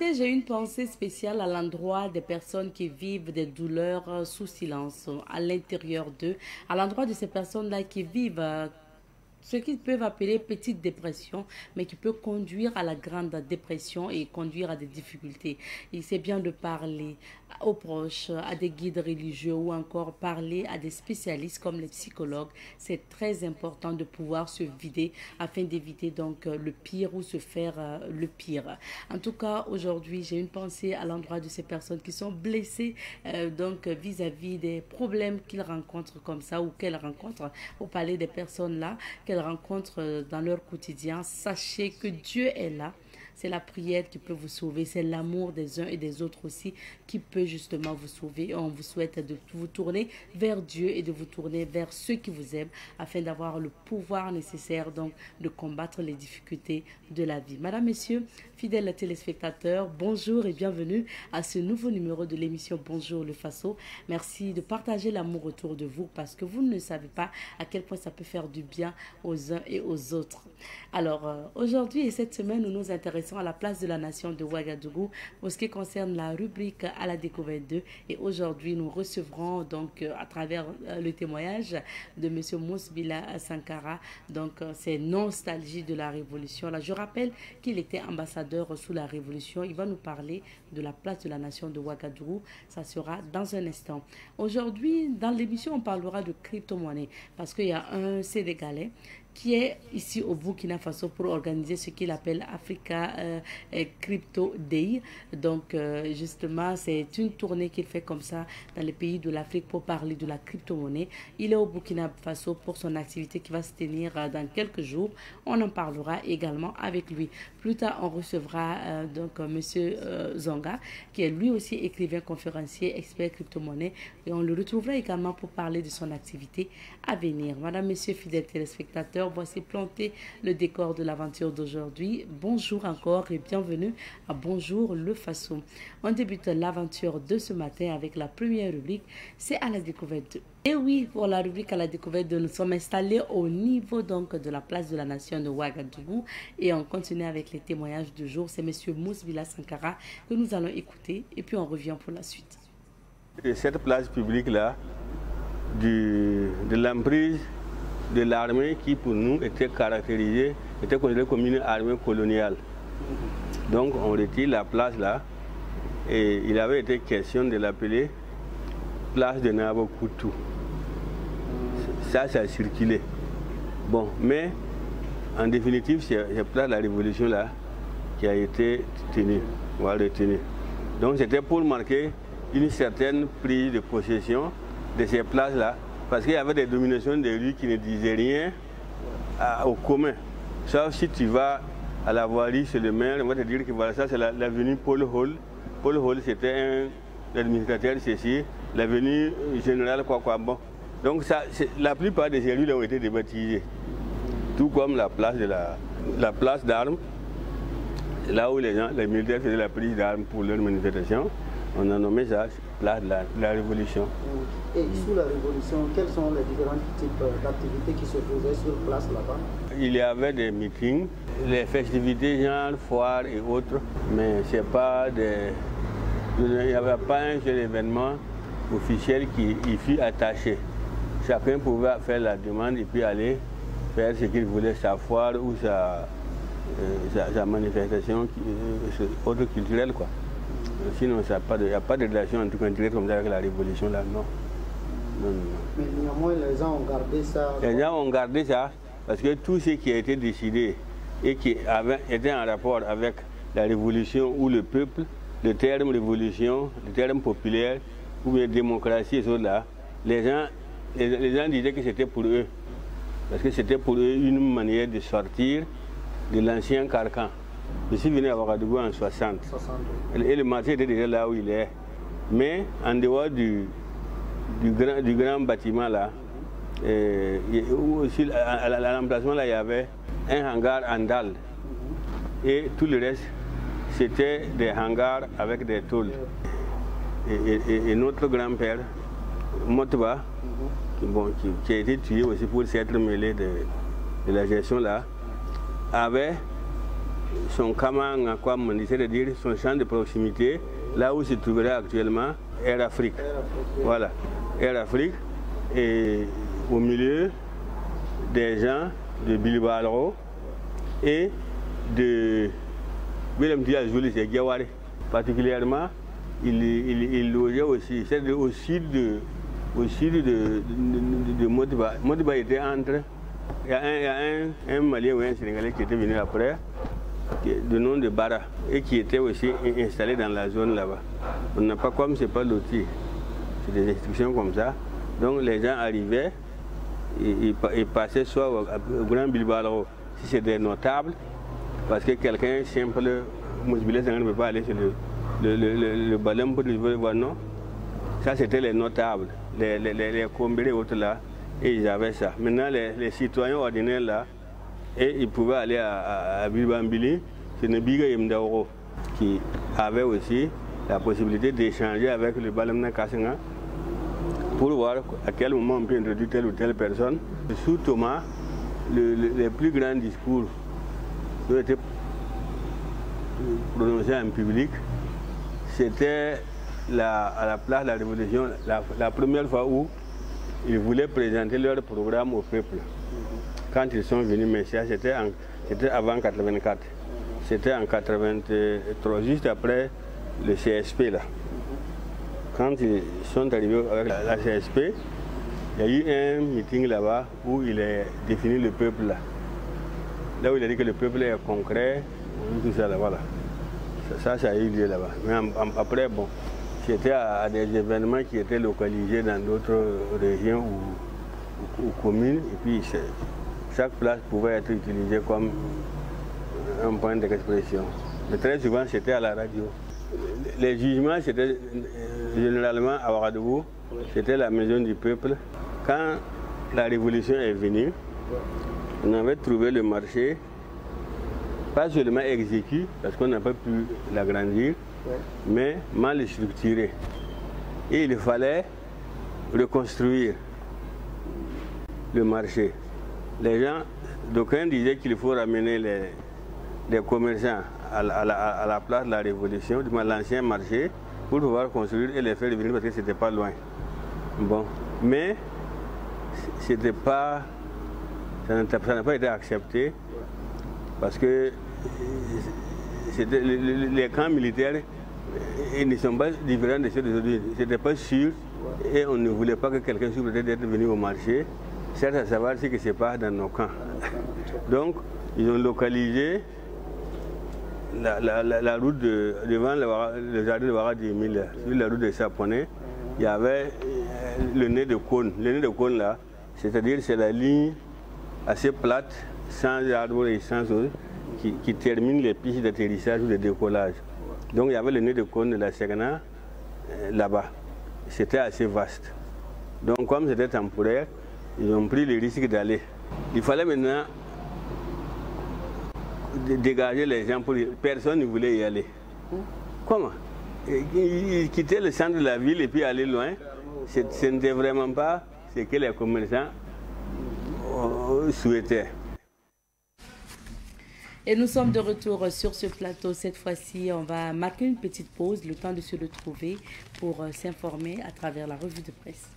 J'ai une pensée spéciale à l'endroit des personnes qui vivent des douleurs sous silence à l'intérieur d'eux, à l'endroit de ces personnes-là qui vivent ce qu'ils peuvent appeler petite dépression, mais qui peut conduire à la grande dépression et conduire à des difficultés. Il c'est bien de parler aux proches, à des guides religieux ou encore parler à des spécialistes comme les psychologues. C'est très important de pouvoir se vider afin d'éviter donc le pire ou se faire le pire. En tout cas, aujourd'hui, j'ai une pensée à l'endroit de ces personnes qui sont blessées donc vis-à-vis des problèmes qu'ils rencontrent comme ça ou qu'elles rencontrent. Au parler des personnes là qu'elles rencontrent dans leur quotidien, sachez que Dieu est là. C'est la prière qui peut vous sauver, c'est l'amour des uns et des autres aussi qui peut justement vous sauver. Et on vous souhaite de vous tourner vers Dieu et de vous tourner vers ceux qui vous aiment afin d'avoir le pouvoir nécessaire donc de combattre les difficultés de la vie. Madame, Messieurs, fidèles téléspectateurs, bonjour et bienvenue à ce nouveau numéro de l'émission Bonjour le Faso. Merci de partager l'amour autour de vous parce que vous ne savez pas à quel point ça peut faire du bien aux uns et aux autres. Alors, aujourd'hui et cette semaine, nous nous intéressons à la place de la nation de Ouagadougou pour ce qui concerne la rubrique à la découverte 2. Et aujourd'hui, nous recevrons donc à travers le témoignage de M. Mousbila Sankara, donc c'est nostalgie de la Révolution. Là, je rappelle qu'il était ambassadeur sous la Révolution. Il va nous parler de la place de la nation de Ouagadougou. Ça sera dans un instant. Aujourd'hui, dans l'émission, on parlera de crypto-monnaie parce qu'il y a un Sénégalais qui est ici au Burkina Faso pour organiser ce qu'il appelle Africa Crypto Day. Donc, justement, c'est une tournée qu'il fait comme ça dans les pays de l'Afrique pour parler de la crypto-monnaie. Il est au Burkina Faso pour son activité qui va se tenir dans quelques jours. On en parlera également avec lui. Plus tard, on recevra donc Monsieur Zonga, qui est lui aussi écrivain, conférencier, expert crypto-monnaie. Et on le retrouvera également pour parler de son activité à venir. Madame, Messieurs, fidèles téléspectateurs, voici planter le décor de l'aventure d'aujourd'hui. Bonjour encore et bienvenue à Bonjour le Faso. On débute l'aventure de ce matin avec la première rubrique, c'est à la découverte. Et oui, pour la rubrique à la découverte, nous sommes installés au niveau donc de la place de la nation de Ouagadougou et on continue avec les témoignages du jour. C'est Monsieur Mousbila Sankara que nous allons écouter et puis on revient pour la suite. Et cette place publique-là, de l'emprise de l'armée qui pour nous était caractérisée, était considérée comme une armée coloniale. Donc on retire la place là et il avait été question de l'appeler place de Nabokoutou. Ça a circulé. Bon, mais en définitive, c'est la place de la révolution là qui a été tenue, on va retenir. Donc c'était pour marquer une certaine prise de possession de ces places là. Parce qu'il y avait des dominations de rues qui ne disaient rien au commun. Sauf si tu vas à la voirie chez le maire, on va te dire que voilà, ça c'est l'avenue Paul Hall. Paul Hall c'était un administrateur ceci, l'avenue générale quoi. Bon. Donc ça, la plupart de ces rues ont été débaptisées. Tout comme la place de la place d'armes, là où les militaires faisaient la prise d'armes pour leur manifestation, on a nommé ça place de la Révolution. Et sous la Révolution, quels sont les différents types d'activités qui se faisaient sur place là-bas? Il y avait des meetings, les festivités genre foires et autres, mais c'est pas des... Il n'y avait pas un seul événement officiel qui y fut attaché. Chacun pouvait faire la demande et puis aller faire ce qu'il voulait, sa foire ou sa manifestation autre culturelle, quoi. Sinon, il n'y a pas de relation en tout cas comme ça avec la Révolution là, non. Non. Mais néanmoins, les gens ont gardé ça. Les gens ont gardé ça parce que tout ce qui a été décidé et qui était en rapport avec la Révolution ou le peuple, le terme révolution, le terme populaire ou bien démocratie et tout là, les gens disaient que c'était pour eux. Parce que c'était pour eux une manière de sortir de l'ancien carcan. Je suis venu à Ouagadougou en 60. Et le marché était déjà là où il est. Mais en dehors du grand bâtiment là, aussi à l'emplacement là, il y avait un hangar en dalle. Et tout le reste, c'était des hangars avec des tôles. Et notre grand-père, Motba, qui a été tué aussi pour s'être mêlé de la gestion là, avait son Kamanga, comme on essaie de dire, son champ de proximité, là où se trouverait actuellement Air Afrique. Voilà, Air Afrique, et au milieu des gens de Bilbao et de Willem Diaz et Gaware. Particulièrement, il logeait aussi, c'est au sud de Modiba. Modiba était entre. Il y a un Malien ou un Sénégalais qui était venu après, du nom de Bara, et qui était aussi installé dans la zone là-bas. On n'a pas, comme c'est pas loti, c'est des instructions comme ça. Donc les gens arrivaient et passaient soit au Grand Bilbao, si c'est des notables, parce que quelqu'un simple, Mousbilé, ne peut pas aller sur le ballon pour le voir, non. Ça c'était les notables, les combés et autres là. Et ils avaient ça. Maintenant, les citoyens ordinaires là, et ils pouvaient aller à Bilbambili, c'est Nebiga Yemdaoro qui avait aussi la possibilité d'échanger avec le Balamna Kassenga pour voir à quel moment on peut introduire telle ou telle personne. Sous Thomas, les plus grands discours qui ont été prononcés en public, c'était à la place de la Révolution, la première fois où ils voulaient présenter leur programme au peuple. Quand ils sont venus, mais c'était avant 84. C'était en 83, juste après le CSP là. Quand ils sont arrivés avec la CSP, il y a eu un meeting là-bas où il a défini le peuple là. Là où il a dit que le peuple est concret, tout ça là, voilà. Ça a eu lieu là-bas. Mais après, bon, c'était à des événements qui étaient localisés dans d'autres régions ou communes. Et puis, chaque place pouvait être utilisée comme un point d'expression. Mais très souvent, c'était à la radio. Les jugements, c'était généralement à Ouagadougou, c'était la maison du peuple. Quand la révolution est venue, on avait trouvé le marché, pas seulement exécuté, parce qu'on n'a pas pu l'agrandir, mais mal structuré. Et il fallait reconstruire le marché. Les gens, d'aucuns disaient qu'il faut ramener les commerçants à la place de la Révolution, à l'ancien marché, pour pouvoir construire et les faire revenir parce que c'était pas loin. Bon, mais c'était pas, ça n'a pas été accepté parce que les camps militaires ils ne sont pas différents de ceux d'aujourd'hui. C'était pas sûr et on ne voulait pas que quelqu'un soit peut-être d'être venu au marché, certes à savoir ce qui se passe dans nos camps. Donc, ils ont localisé la route devant le jardin de Ouaga 10 000, sur la route de Saponais, il y avait le nez de cône. Le nez de cône là, c'est-à-dire c'est la ligne assez plate, sans arbres et sans eau, qui termine les pistes d'atterrissage ou de décollage. Donc il y avait le nez de cône de la Ségana là-bas. C'était assez vaste. Donc comme c'était temporaire, ils ont pris le risque d'aller. Il fallait maintenant dégager les gens. Personne ne voulait y aller. Comment? Ils quittaient le centre de la ville et puis aller loin. Ce n'était vraiment pas ce que les commerçants souhaitaient. Et nous sommes de retour sur ce plateau. Cette fois-ci, on va marquer une petite pause, le temps de se retrouver pour s'informer à travers la revue de presse.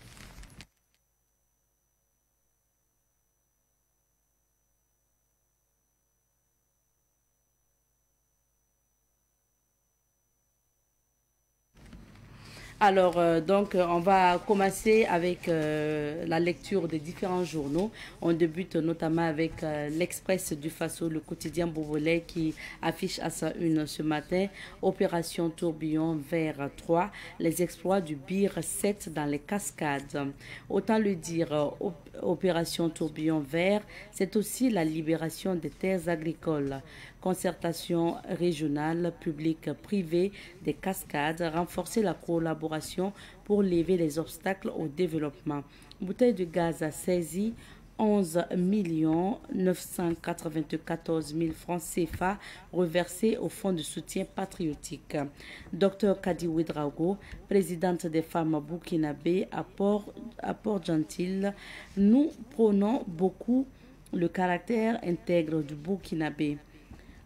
Alors, on va commencer avec la lecture des différents journaux. On débute notamment avec l'Express du Faso, le quotidien bobolais qui affiche à sa une ce matin Opération Tourbillon Vert 3, les exploits du BIR 7 dans les cascades. Autant le dire, Opération Tourbillon Vert, c'est aussi la libération des terres agricoles. Concertation régionale, publique, privée des cascades, renforcer la collaboration pour lever les obstacles au développement. Bouteille de gaz a saisi 11 994 000 francs CFA reversés au Fonds de soutien patriotique. Dr Kadi Ouedraogo, présidente des femmes burkinabé à Port-Gentil, nous prônons beaucoup le caractère intègre du burkinabé.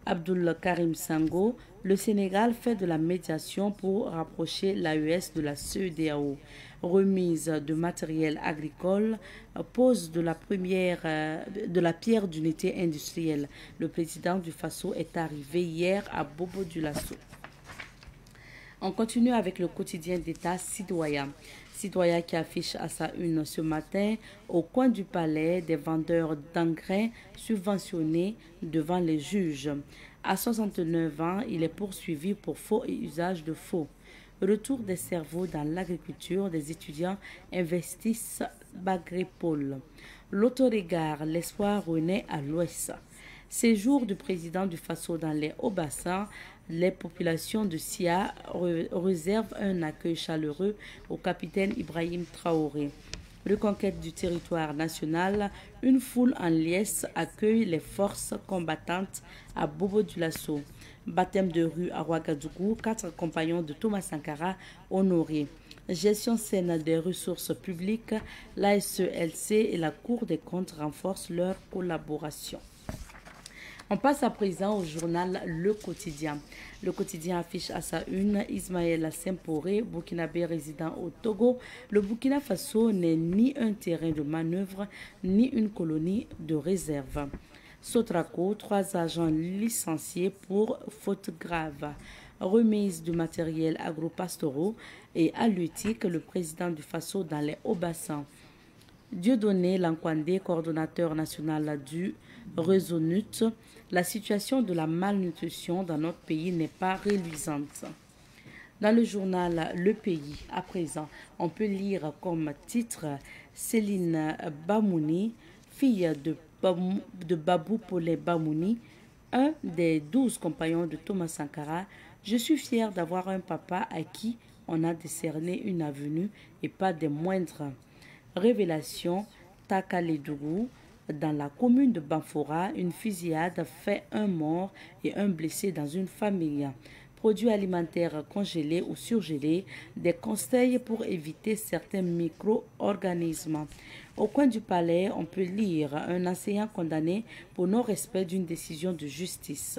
Abdul Karim Sango, le Sénégal fait de la médiation pour rapprocher l'AES de la CEDEAO. Remise de matériel agricole, pose de la pierre d'unité industrielle. Le président du Faso est arrivé hier à Bobo-Dioulasso. On continue avec le quotidien d'État Citoyen. Citoyen qui affiche à sa une ce matin au coin du palais des vendeurs d'engrais subventionnés devant les juges. À 69 ans, il est poursuivi pour faux et usage de faux. Retour des cerveaux dans l'agriculture, des étudiants investissent Bagrépol. L'autorégard, l'espoir renaît à l'ouest. Séjour du président du Faso dans les Hauts-Bassins, les populations de Sia réservent un accueil chaleureux au capitaine Ibrahim Traoré. Reconquête du territoire national, une foule en liesse accueille les forces combattantes à Bobo-Dioulasso. Baptême de rue à Ouagadougou, 4 compagnons de Thomas Sankara honorés. Gestion saine des ressources publiques, l'ASELC et la Cour des comptes renforcent leur collaboration. On passe à présent au journal Le Quotidien. Le Quotidien affiche à sa une Ismaël Semporé, burkinabé résident au Togo. Le Burkina Faso n'est ni un terrain de manœuvre, ni une colonie de réserve. Sotraco, 3 agents licenciés pour faute grave. Remise du matériel agro-pastoraux et halieutique, le président du Faso dans les Hauts-Bassins. Dieudonné Lankwandé, coordonnateur national du réseau NUT, la situation de la malnutrition dans notre pays n'est pas reluisante. Dans le journal Le Pays, à présent, on peut lire comme titre Céline Bamouni, fille de Babou Polé Bamouni, un des 12 compagnons de Thomas Sankara. Je suis fier d'avoir un papa à qui on a décerné une avenue et pas des moindres. Révélation, Takaledougou, dans la commune de Banfora, une fusillade fait un mort et un blessé dans une famille. Produits alimentaires congelés ou surgelés, des conseils pour éviter certains micro-organismes. Au coin du palais, on peut lire un enseignant condamné pour non-respect d'une décision de justice.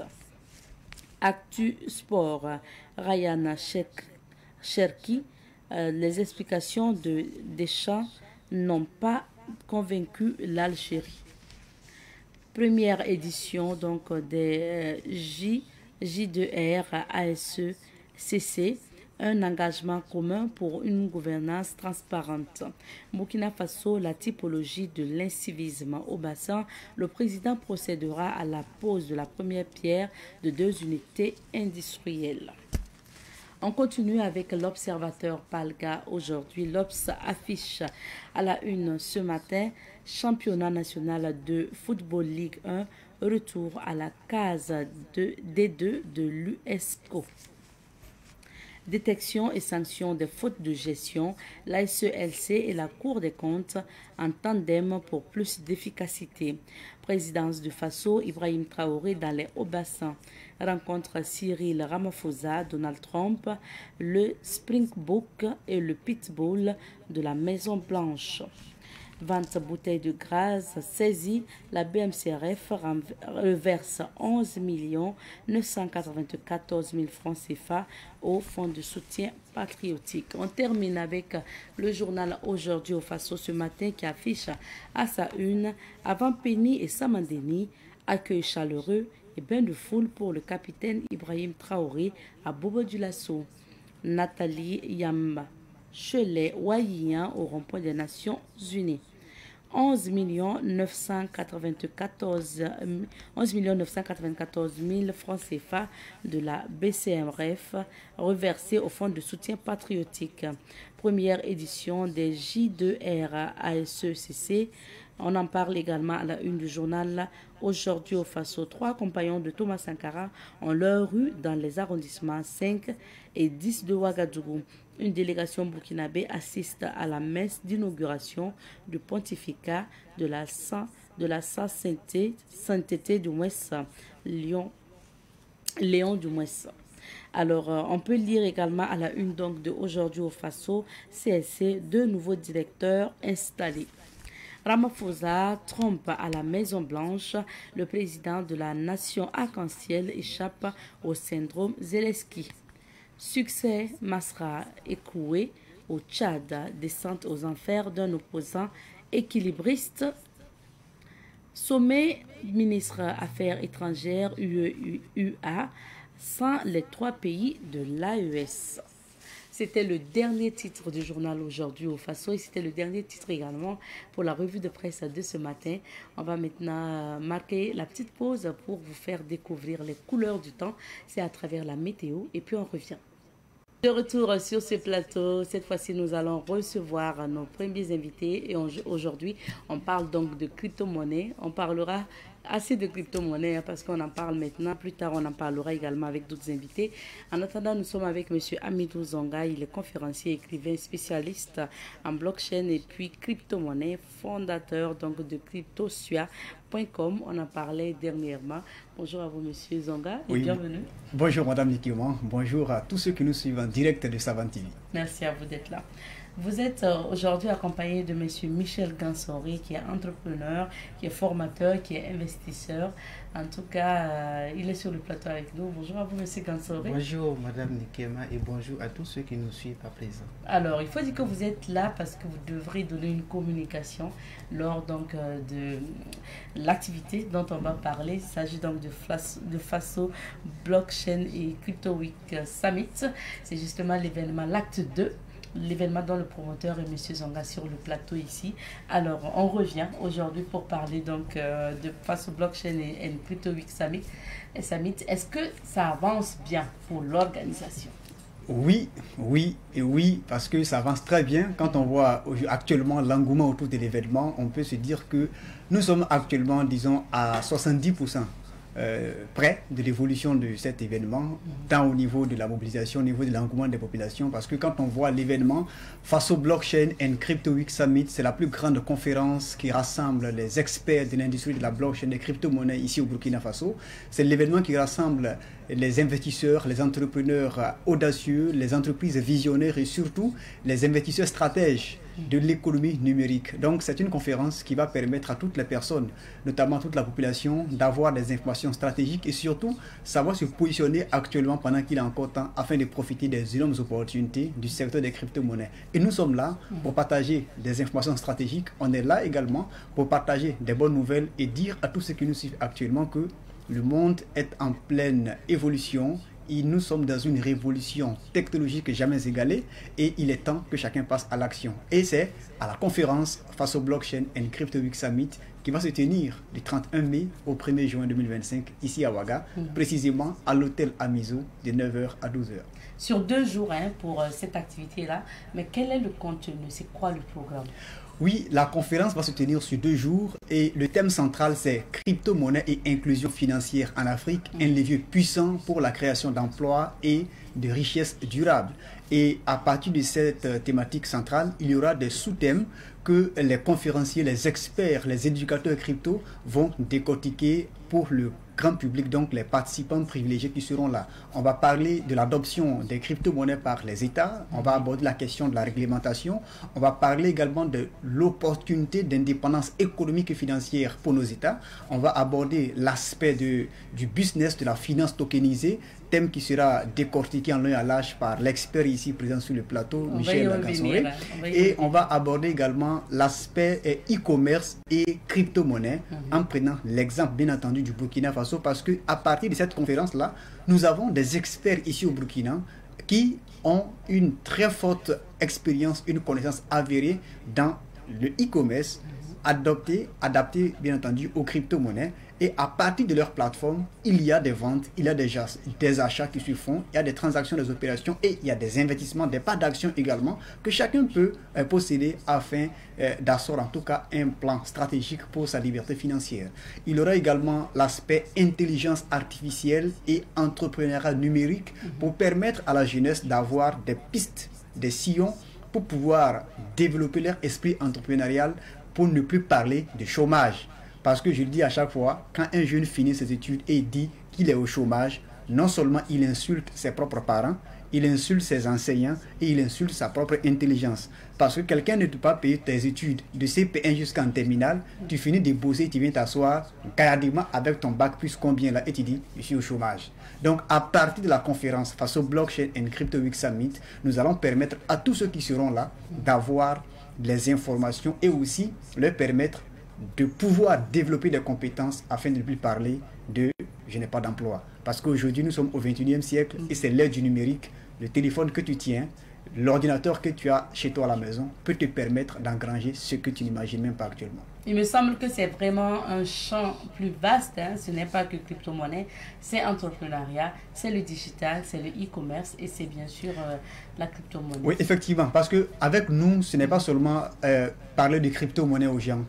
Actu Sport, Ryan Cherki, les explications de Deschamps n'ont pas convaincu l'Algérie. Première édition donc des J2R ASE-CC, un engagement commun pour une gouvernance transparente. Burkina Faso, la typologie de l'incivisme au bassin, le président procédera à la pose de la première pierre de 2 unités industrielles. On continue avec l'Observateur Palga. Aujourd'hui, l'Obs affiche à la une ce matin, championnat national de Football Ligue 1, retour à la case D2 de l'USCO. Détection et sanction des fautes de gestion, l'ASELC et la Cour des comptes en tandem pour plus d'efficacité. Présidence du Faso, Ibrahim Traoré dans les Hauts-Bassins. Rencontre Cyril Ramaphosa, Donald Trump, le Springbok et le Pitbull de la Maison Blanche. 20 bouteilles de gaz saisies, la BMCRF reverse 11 994 000 francs CFA au Fonds de soutien patriotique. On termine avec le journal Aujourd'hui au Faso ce matin qui affiche à sa une avant Penny et Samandeni, accueil chaleureux et bain de foule pour le capitaine Ibrahim Traoré à Bobo-Dioulasso. Nathalie Yamba Chelet Wayian au rond-point des Nations Unies. 11 994 000 francs CFA de la BCMRF reversés au Fonds de soutien patriotique. Première édition des J2R ASE-CC. On en parle également à la une du journal Aujourd'hui au Faso. 3 compagnons de Thomas Sankara ont leur rue dans les arrondissements 5 et 10 de Ouagadougou. Une délégation burkinabé assiste à la messe d'inauguration du pontificat de la Sainteté du Mouesse, Léon du Mouesse. Alors, on peut lire également à la une donc de Aujourd'hui au Faso, CSC, 2 nouveaux directeurs installés. Ramaphosa trompe à la Maison-Blanche. Le président de la nation arc-en-ciel échappe au syndrome Zelensky. Succès, Masra écroué au Tchad, descente aux enfers d'un opposant équilibriste. Sommet ministre Affaires étrangères UA sans les 3 pays de l'AES. C'était le dernier titre du journal aujourd'hui au Faso et c'était le dernier titre également pour la revue de presse de ce matin. On va maintenant marquer la petite pause pour vous faire découvrir les couleurs du temps. C'est à travers la météo et puis on revient. De retour sur ce plateau, cette fois-ci nous allons recevoir nos premiers invités et aujourd'hui on parle donc de crypto-monnaie. On parlera assez de crypto-monnaie parce qu'on en parle maintenant, plus tard on en parlera également avec d'autres invités. En attendant, nous sommes avec M. Amidou Zonga, il est conférencier, écrivain, spécialiste en blockchain et puis crypto-monnaie, fondateur donc de cryptosua.com. On en parlait dernièrement. Bonjour à vous, M. Zonga, et bienvenue. Bonjour, Madame Nikima. Bonjour à tous ceux qui nous suivent en direct de Savane TV. Merci à vous d'être là. Vous êtes aujourd'hui accompagné de M. Michel Gansori, qui est entrepreneur, qui est formateur, qui est investisseur. En tout cas, il est sur le plateau avec nous. Bonjour à vous, M. Gansori. Bonjour, Madame Nikema, et bonjour à tous ceux qui nous suivent à présent. Alors, il faut dire que vous êtes là parce que vous devrez donner une communication lors donc, de l'activité dont on va parler. Il s'agit donc de Faso Blockchain et Crypto Week Summit. C'est justement l'événement, l'acte 2. L'événement dont le promoteur est M. Zonga sur le plateau ici. Alors, on revient aujourd'hui pour parler donc de Faso Blockchain et Crypto Week Summit. Est-ce que ça avance bien pour l'organisation? Oui, parce que ça avance très bien. Quand on voit actuellement l'engouement autour de l'événement, on peut se dire que nous sommes actuellement, disons, à 70%. Près de l'évolution de cet événement, tant au niveau de la mobilisation, au niveau de l'engouement des populations, parce que quand on voit l'événement Faso Blockchain and Crypto Week Summit, c'est la plus grande conférence qui rassemble les experts de l'industrie de la blockchain et des crypto-monnaies ici au Burkina Faso. C'est l'événement qui rassemble les investisseurs, les entrepreneurs audacieux, les entreprises visionnaires et surtout les investisseurs stratèges de l'économie numérique. Donc c'est une conférence qui va permettre à toutes les personnes, notamment toute la population, d'avoir des informations stratégiques et surtout savoir se positionner actuellement pendant qu'il est encore temps afin de profiter des énormes opportunités du secteur des crypto-monnaies. Et nous sommes là pour partager des informations stratégiques. On est là également pour partager des bonnes nouvelles et dire à tous ceux qui nous suivent actuellement que le monde est en pleine évolution. Et nous sommes dans une révolution technologique jamais égalée et il est temps que chacun passe à l'action. Et c'est à la conférence Faso Blockchain and Crypto Week Summit qui va se tenir du 31 mai au 1er juin 2025 ici à Ouaga, précisément à l'hôtel Amizo de 9h à 12h. Sur 2 jours pour cette activité-là, mais quel est le contenu? C'est quoi le programme? Oui, la conférence va se tenir sur 2 jours et le thème central c'est crypto-monnaie et inclusion financière en Afrique, un levier puissant pour la création d'emplois et de richesses durables. Et à partir de cette thématique centrale, il y aura des sous-thèmes que les conférenciers, les experts, les éducateurs crypto vont décortiquer pour le grand public, donc les participants privilégiés qui seront là. On va parler de l'adoption des crypto-monnaies par les États, on va aborder la question de la réglementation, on va parler également de l'opportunité d'indépendance économique et financière pour nos États, on va aborder l'aspect du business, de la finance tokenisée, thème qui sera décortiqué en long et en large par l'expert ici présent sur le plateau, Michel Gansori. Et on va aborder également l'aspect e-commerce et crypto-monnaie en prenant l'exemple bien entendu du Burkina Faso parce qu'à partir de cette conférence-là, nous avons des experts ici au Burkina qui ont une très forte expérience, une connaissance avérée dans le e-commerce adapté bien entendu aux crypto-monnaies. Et à partir de leur plateforme, il y a des ventes, il y a des achats qui se font, il y a des transactions, des opérations et il y a des investissements, des parts d'actions également que chacun peut posséder afin d'asseoir en tout cas un plan stratégique pour sa liberté financière. Il y aura également l'aspect intelligence artificielle et entrepreneuriat numérique pour permettre à la jeunesse d'avoir des pistes, des sillons pour pouvoir développer leur esprit entrepreneurial pour ne plus parler de chômage. Parce que je le dis à chaque fois, quand un jeune finit ses études et dit qu'il est au chômage, non seulement il insulte ses propres parents, il insulte ses enseignants et il insulte sa propre intelligence. Parce que quelqu'un ne peut pas payer tes études de CP1 jusqu'en terminale, tu finis de bosser, tu viens t'asseoir carrément avec ton bac plus combien là et tu dis je suis au chômage. Donc à partir de la conférence face au Blockchain and Crypto Week Summit, nous allons permettre à tous ceux qui seront là d'avoir les informations et aussi leur permettre de pouvoir développer des compétences afin de ne plus parler de je n'ai pas d'emploi. Parce qu'aujourd'hui nous sommes au 21e siècle et c'est l'ère du numérique. Le téléphone que tu tiens, l'ordinateur que tu as chez toi à la maison peut te permettre d'engranger ce que tu n'imagines même pas actuellement. Il me semble que c'est vraiment un champ plus vaste. Hein. Ce n'est pas que crypto-monnaie, c'est entrepreneuriat, c'est le digital, c'est le e-commerce et c'est bien sûr la crypto-monnaie. Oui, effectivement, parce qu'avec nous, ce n'est pas seulement parler de crypto-monnaie aux gens.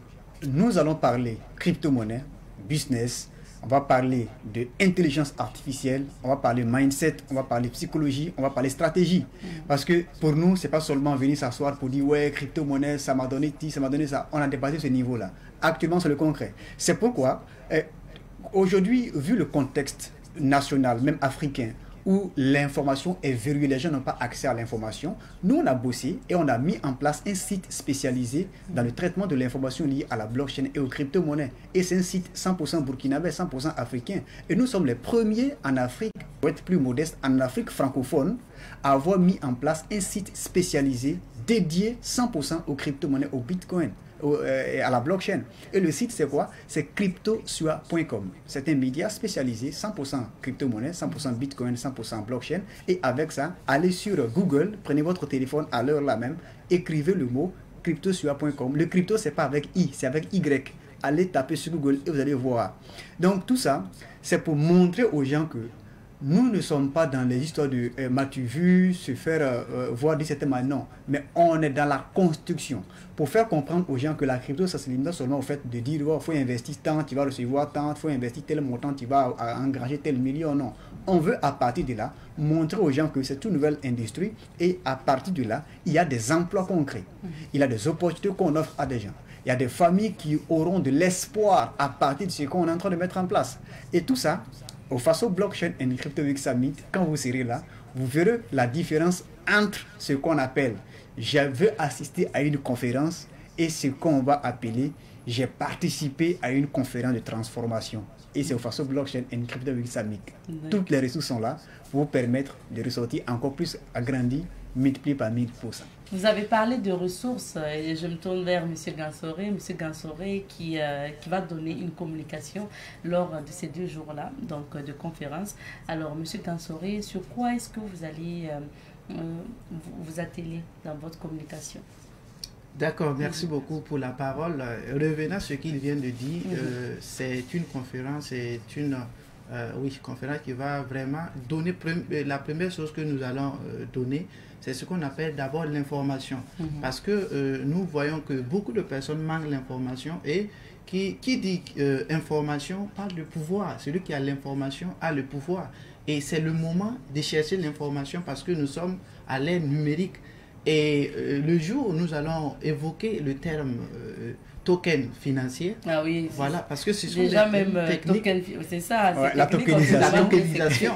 Nous allons parler crypto-monnaie, business, on va parler de intelligence artificielle, on va parler mindset, on va parler psychologie, on va parler stratégie. Parce que pour nous, c'est pas seulement venir s'asseoir pour dire ouais, crypto-monnaie, ça m'a donné ci, ça m'a donné ça. On a dépassé ce niveau-là. Actuellement, c'est le concret. C'est pourquoi, aujourd'hui, vu le contexte national, même africain, où l'information est verrouillée, les gens n'ont pas accès à l'information, nous on a bossé et on a mis en place un site spécialisé dans le traitement de l'information liée à la blockchain et aux crypto-monnaies. Et c'est un site 100% burkinabé, 100% africain. Et nous sommes les premiers en Afrique, pour être plus modeste, en Afrique francophone, à avoir mis en place un site spécialisé dédié 100% aux crypto-monnaies, au bitcoin, à la blockchain. Et le site c'est quoi? C'est cryptosua.com. C'est un média spécialisé 100% crypto-monnaie, 100% bitcoin, 100% blockchain. Et avec ça, allez sur Google, prenez votre téléphone à l'heure là même, écrivez le mot cryptosua.com. Le crypto c'est pas avec I, c'est avec Y. Allez taper sur Google et vous allez voir. Donc tout ça, c'est pour montrer aux gens que nous ne sommes pas dans les histoires de m'as-tu vu, se faire voir d'une certaine manière, non. Mais on est dans la construction. Pour faire comprendre aux gens que la crypto, ça se limite seulement au fait de dire, il faut investir tant, tu vas recevoir tant, il faut investir tel montant, tu vas engranger tel million, non. On veut à partir de là, montrer aux gens que c'est une nouvelle industrie et à partir de là, il y a des emplois concrets. Il y a des opportunités qu'on offre à des gens. Il y a des familles qui auront de l'espoir à partir de ce qu'on est en train de mettre en place. Et tout ça, au Faso Blockchain and Crypto Week Summit, quand vous serez là, vous verrez la différence entre ce qu'on appelle je veux assister à une conférence et ce qu'on va appeler j'ai participé à une conférence de transformation. Et c'est au Faso Blockchain and Crypto Week Summit. Toutes les ressources sont là pour vous permettre de ressortir encore plus agrandi, multiplié par 1000%. Vous avez parlé de ressources et je me tourne vers M. Gansoré. M. Gansoré qui va donner une communication lors de ces 2 jours-là, donc de conférence. Alors, M. Gansoré, sur quoi est-ce que vous allez vous atteler dans votre communication? D'accord, merci beaucoup pour la parole. Revenant à ce qu'il vient de dire, c'est une conférence, conférence qui va vraiment donner, la première chose que nous allons donner, c'est ce qu'on appelle d'abord l'information. Parce que nous voyons que beaucoup de personnes manquent l'information et qui dit information parle de pouvoir. Celui qui a l'information a le pouvoir. Et c'est le moment de chercher l'information parce que nous sommes à l'ère numérique. Et le jour où nous allons évoquer le terme token financier, voilà, parce que ce sont déjà des même techniques. C'est ça, ouais, la tokenisation.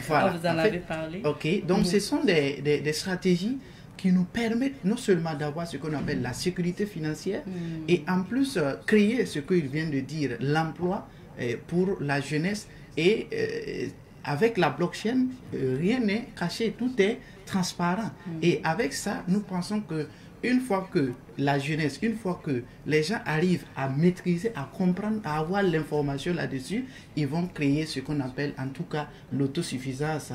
Voilà, vous en avez parlé. Ok, donc ce sont des stratégies qui nous permettent non seulement d'avoir ce qu'on appelle la sécurité financière et en plus créer ce qu'il vient de dire, l'emploi pour la jeunesse et avec la blockchain, rien n'est caché, tout est transparent. Et avec ça, nous pensons que une fois que la jeunesse, une fois que les gens arrivent à maîtriser, à comprendre, à avoir l'information là-dessus, ils vont créer ce qu'on appelle en tout cas l'autosuffisance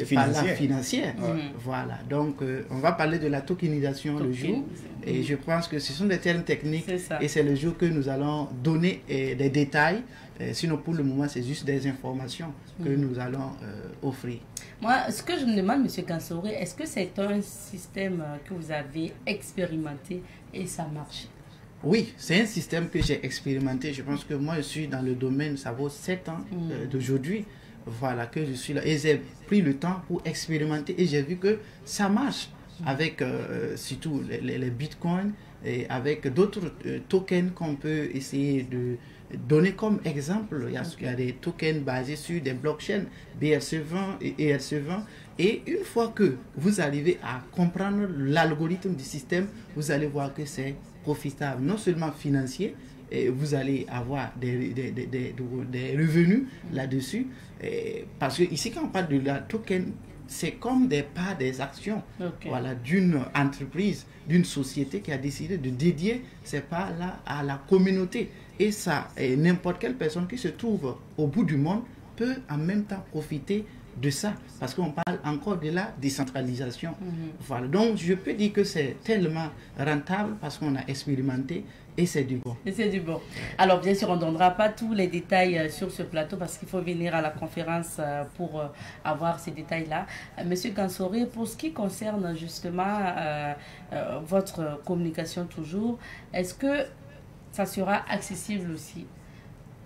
financière. Voilà, donc on va parler de la tokenisation le jour et je pense que ce sont des termes techniques et c'est le jour que nous allons donner des détails. Sinon, pour le moment, c'est juste des informations que nous allons offrir. Moi, ce que je me demande, M. Gansoré, est-ce que c'est un système que vous avez expérimenté et ça marche? Oui, c'est un système que j'ai expérimenté. Je pense que moi, je suis dans le domaine, ça vaut 7 ans d'aujourd'hui. Voilà, que je suis là. Et j'ai pris le temps pour expérimenter et j'ai vu que ça marche avec surtout les bitcoins et avec d'autres tokens qu'on peut essayer de donner comme exemple. Il y a des tokens basés sur des blockchains BRC20 et ERC20 Et une fois que vous arrivez à comprendre l'algorithme du système, vous allez voir que c'est profitable, non seulement financier, et vous allez avoir des revenus là-dessus. Parce que ici, quand on parle de la token, c'est comme des parts des actions voilà, d'une entreprise, d'une société qui a décidé de dédier ces parts-là à la communauté. Et ça, n'importe quelle personne qui se trouve au bout du monde peut en même temps profiter de ça, parce qu'on parle encore de la décentralisation. Voilà. Donc je peux dire que c'est tellement rentable parce qu'on a expérimenté et c'est du bon. Et c'est du bon. Alors bien sûr, on ne donnera pas tous les détails sur ce plateau parce qu'il faut venir à la conférence pour avoir ces détails-là. Monsieur Gansoré, pour ce qui concerne justement votre communication toujours, est-ce que ça sera accessible aussi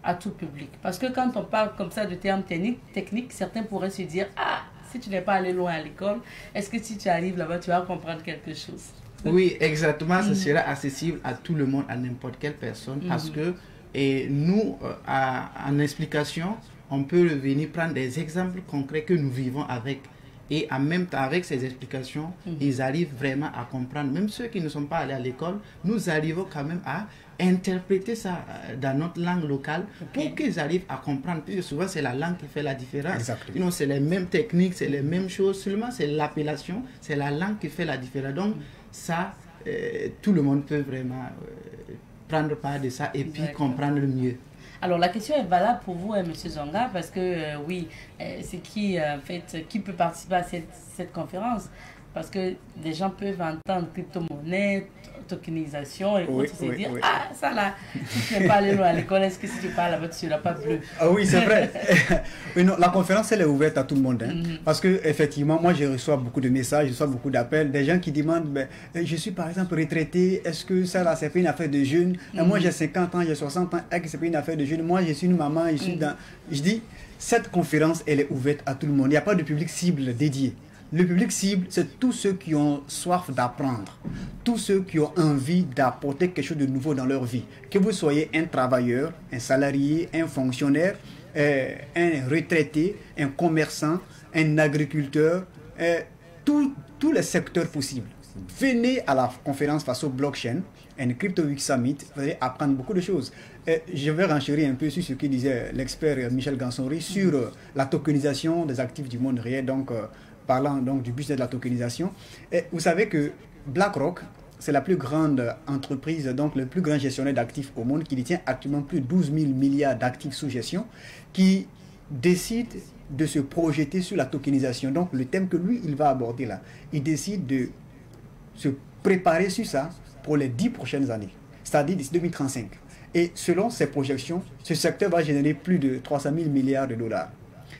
à tout public? Parce que quand on parle comme ça de termes techniques, certains pourraient se dire, ah, si tu n'es pas allé loin à l'école, est-ce que si tu arrives là-bas, tu vas comprendre quelque chose? Oui, exactement, ça sera accessible à tout le monde, à n'importe quelle personne, parce que nous, en explication, on peut venir prendre des exemples concrets que nous vivons avec. Et en même temps, avec ces explications, ils arrivent vraiment à comprendre. Même ceux qui ne sont pas allés à l'école, nous arrivons quand même à interpréter ça dans notre langue locale pour qu'ils arrivent à comprendre. Puisque souvent, c'est la langue qui fait la différence. Sinon, c'est les mêmes techniques, c'est les mêmes choses. Seulement, c'est l'appellation, c'est la langue qui fait la différence. Donc, ça, tout le monde peut vraiment prendre part de ça et puis comprendre mieux. Alors la question est valable pour vous, M. Zonga, parce que oui, c'est qui, en fait, qui peut participer à cette conférence? Parce que les gens peuvent entendre crypto-monnaie, tokenisation et autres, se dire, ah, ça là, si tu n'es pas allé loin à l'école, est-ce que si tu parles là-bas, tu ne seras pas bleu? Ah oui, c'est vrai. Oui, non, la conférence, elle est ouverte à tout le monde. Hein, parce que effectivement, moi, je reçois beaucoup de messages, je reçois beaucoup d'appels, des gens qui demandent, ben, je suis par exemple retraité, est-ce que ça là, c'est pas une affaire de jeunes? Moi, j'ai 50 ans, j'ai 60 ans, est-ce que c'est pas une affaire de jeunes? Moi, je suis une maman, je suis dans... Je dis, cette conférence, elle est ouverte à tout le monde. Il n'y a pas de public cible dédié. Le public cible, c'est tous ceux qui ont soif d'apprendre, tous ceux qui ont envie d'apporter quelque chose de nouveau dans leur vie. Que vous soyez un travailleur, un salarié, un fonctionnaire, un retraité, un commerçant, un agriculteur, tous les secteurs possibles. Venez à la conférence face au blockchain, un Crypto Week Summit, vous allez apprendre beaucoup de choses. Je vais renchérir un peu sur ce que disait l'expert Michel Gansoré sur la tokenisation des actifs du monde réel, donc parlant donc du business de la tokenisation. Et vous savez que BlackRock, c'est la plus grande entreprise, donc le plus grand gestionnaire d'actifs au monde, qui détient actuellement plus de 12 000 milliards d'actifs sous gestion, qui décide de se projeter sur la tokenisation. Donc le thème que lui, il va aborder là, il décide de se préparer sur ça pour les 10 prochaines années, c'est-à-dire d'ici 2035. Et selon ses projections, ce secteur va générer plus de 300 000 milliards de dollars.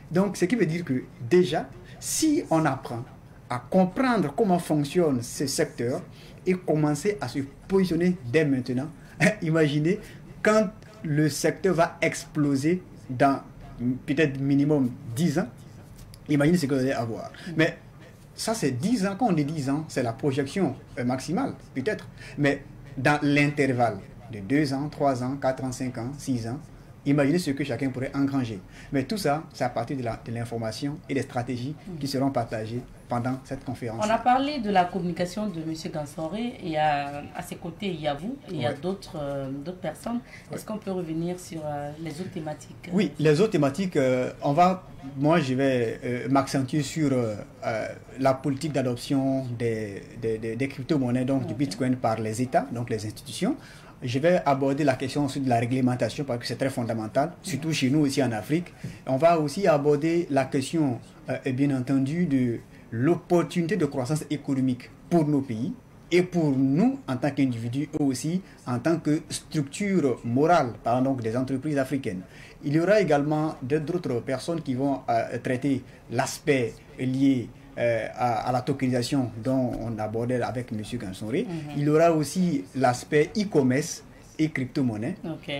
Donc ce qui veut dire que déjà, si on apprend à comprendre comment fonctionne ce secteur et commencer à se positionner dès maintenant, imaginez quand le secteur va exploser dans peut-être minimum 10 ans, imaginez ce que vous allez avoir. Mais ça c'est 10 ans, quand on dit 10 ans, c'est la projection maximale peut-être. Mais dans l'intervalle de 2 ans, 3 ans, 4 ans, 5 ans, 6 ans, imaginez ce que chacun pourrait engranger. Mais tout ça, c'est à partir de l'information et des stratégies qui seront partagées pendant cette conférence. On a parlé de la communication de M. Gansoré et à ses côtés, il y a vous et il y a d'autres personnes. Est-ce qu'on peut revenir sur les autres thématiques? Oui, les autres thématiques, moi je vais m'accentuer sur la politique d'adoption des crypto-monnaies, donc du Bitcoin par les États, donc les institutions. Je vais aborder la question aussi de la réglementation parce que c'est très fondamental, surtout chez nous aussi en Afrique. On va aussi aborder la question, bien entendu, de l'opportunité de croissance économique pour nos pays et pour nous en tant qu'individus et aussi en tant que structure morale, donc des entreprises africaines. Il y aura également d'autres personnes qui vont traiter l'aspect lié à la tokenisation dont on abordait avec M. Gansoré. Il y aura aussi l'aspect e-commerce et crypto-monnaie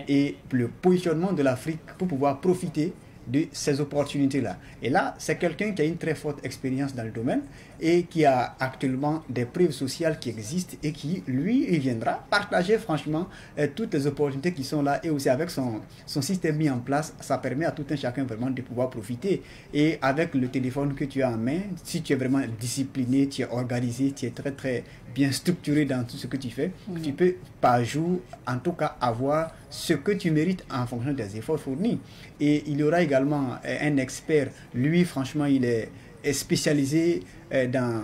et le positionnement de l'Afrique pour pouvoir profiter de ces opportunités-là. Et là, c'est quelqu'un qui a une très forte expérience dans le domaine et qui a actuellement des preuves sociales qui existent et qui, lui, il viendra partager franchement toutes les opportunités qui sont là, et aussi avec son système mis en place, ça permet à tout un chacun vraiment de pouvoir profiter. Et avec le téléphone que tu as en main, si tu es vraiment discipliné, tu es organisé, tu es très très bien structuré dans tout ce que tu fais, tu peux par jour en tout cas avoir ce que tu mérites en fonction des efforts fournis. Et il y aura également un expert, lui franchement il est spécialisé dans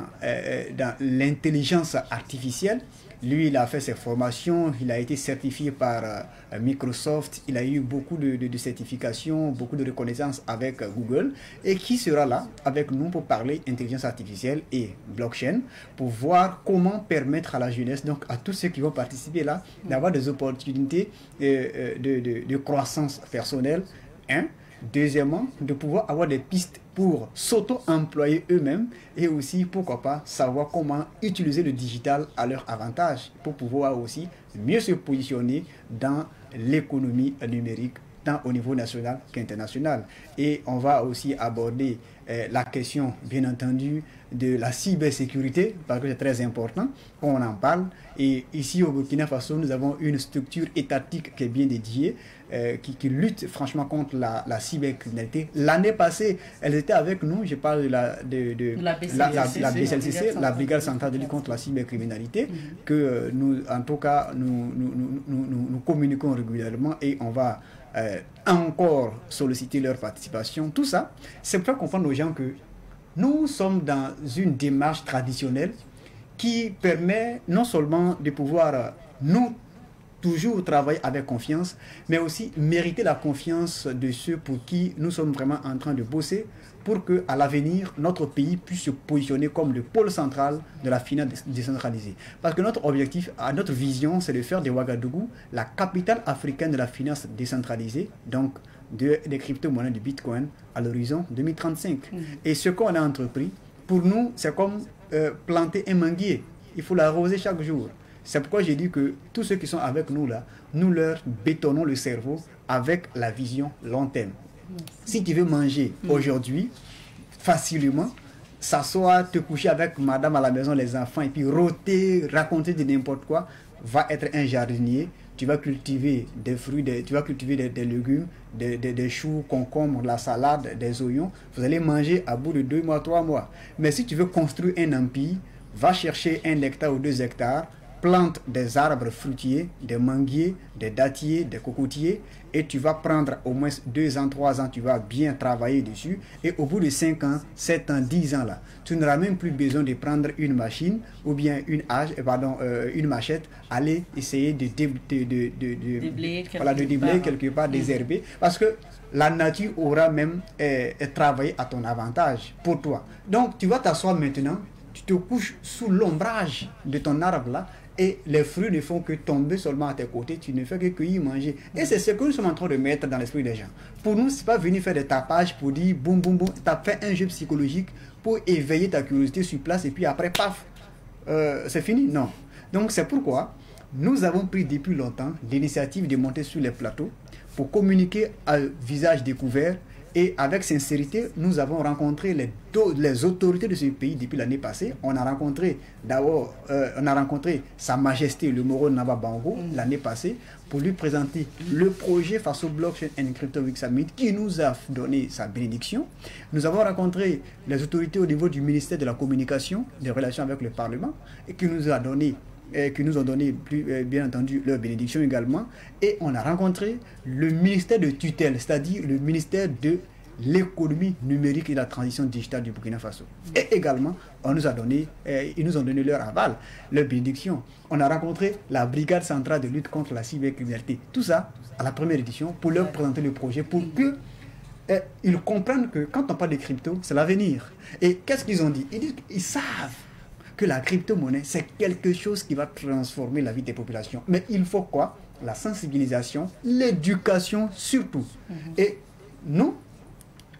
l'intelligence artificielle. Lui, il a fait ses formations, il a été certifié par Microsoft, il a eu beaucoup de certifications, beaucoup de reconnaissance avec Google, et qui sera là avec nous pour parler intelligence artificielle et blockchain, pour voir comment permettre à la jeunesse, donc à tous ceux qui vont participer là, d'avoir des opportunités de croissance personnelle. Deuxièmement, de pouvoir avoir des pistes pour s'auto-employer eux-mêmes, et aussi, pourquoi pas, savoir comment utiliser le digital à leur avantage pour pouvoir aussi mieux se positionner dans l'économie numérique, tant au niveau national qu'international. Et on va aussi aborder la question, bien entendu, de la cybersécurité, parce que c'est très important qu'on en parle. Et ici au Burkina Faso, nous avons une structure étatique qui est bien dédiée, qui lutte franchement contre la cybercriminalité. L'année passée, elles étaient avec nous, je parle de la BCLCC, la Brigade Centrale de lutte contre la cybercriminalité, que nous, en tout cas, nous communiquons régulièrement, et on va encore solliciter leur participation. Tout ça, c'est pour faire comprendre aux gens que nous sommes dans une démarche traditionnelle qui permet non seulement de pouvoir nous toujours travailler avec confiance, mais aussi mériter la confiance de ceux pour qui nous sommes vraiment en train de bosser, pour qu'à l'avenir, notre pays puisse se positionner comme le pôle central de la finance décentralisée. Parce que notre objectif, notre vision, c'est de faire de Ouagadougou la capitale africaine de la finance décentralisée, donc des crypto-monnaies du Bitcoin à l'horizon 2035. Et ce qu'on a entrepris, pour nous, c'est comme planter un manguier. Il faut l'arroser chaque jour. C'est pourquoi j'ai dit que tous ceux qui sont avec nous là, nous leur bétonnons le cerveau avec la vision long terme. Si tu veux manger aujourd'hui, facilement, s'asseoir, te coucher avec madame à la maison, les enfants, et puis rôter, raconter de n'importe quoi, va être un jardinier. Tu vas cultiver des fruits, tu vas cultiver des légumes, des choux, concombres, la salade, des oignons. Vous allez manger à bout de 2 mois, 3 mois. Mais si tu veux construire un empire, va chercher 1 hectare ou 2 hectares, plante des arbres fruitiers, des manguiers, des dattiers, des cocotiers, et tu vas prendre au moins 2 ans, 3 ans, tu vas bien travailler dessus, et au bout de 5 ans, 7 ans, 10 ans là, tu n'auras même plus besoin de prendre une machine ou bien une machette, aller essayer de déblayer quelque part, désherber, parce que la nature aura même travaillé à ton avantage pour toi. Donc tu vas t'asseoir maintenant, tu te couches sous l'ombrage de ton arbre là, et les fruits ne font que tomber seulement à tes côtés, tu ne fais que cueillir, manger. Et c'est ce que nous sommes en train de mettre dans l'esprit des gens. Pour nous, ce n'est pas venir faire des tapages pour dire boum boum boum, tu as fait un jeu psychologique pour éveiller ta curiosité sur place, et puis après, paf, c'est fini. Non. Donc c'est pourquoi nous avons pris depuis longtemps l'initiative de monter sur les plateaux pour communiquer à visage découvert. Et avec sincérité, nous avons rencontré les autorités de ce pays depuis l'année passée. On a rencontré d'abord, Sa Majesté le Moro Naba Bango l'année passée pour lui présenter le projet Faso Blockchain and Crypto Week Summit qui nous a donné sa bénédiction. Nous avons rencontré les autorités au niveau du ministère de la Communication, des Relations avec le Parlement, et qui nous a donné bien entendu leur bénédiction également. Et on a rencontré le ministère de tutelle, c'est-à-dire le ministère de l'économie numérique et de la transition digitale du Burkina Faso. Et également, ils nous ont donné leur aval, leur bénédiction. On a rencontré la Brigade Centrale de lutte contre la cybercriminalité. Tout ça à la première édition pour leur présenter le projet, pour que ils comprennent que quand on parle de crypto, c'est l'avenir. Et qu'est-ce qu'ils ont dit? Ils disent qu'ils savent que la crypto-monnaie, c'est quelque chose qui va transformer la vie des populations. Mais il faut quoi? La sensibilisation, l'éducation surtout. Et nous,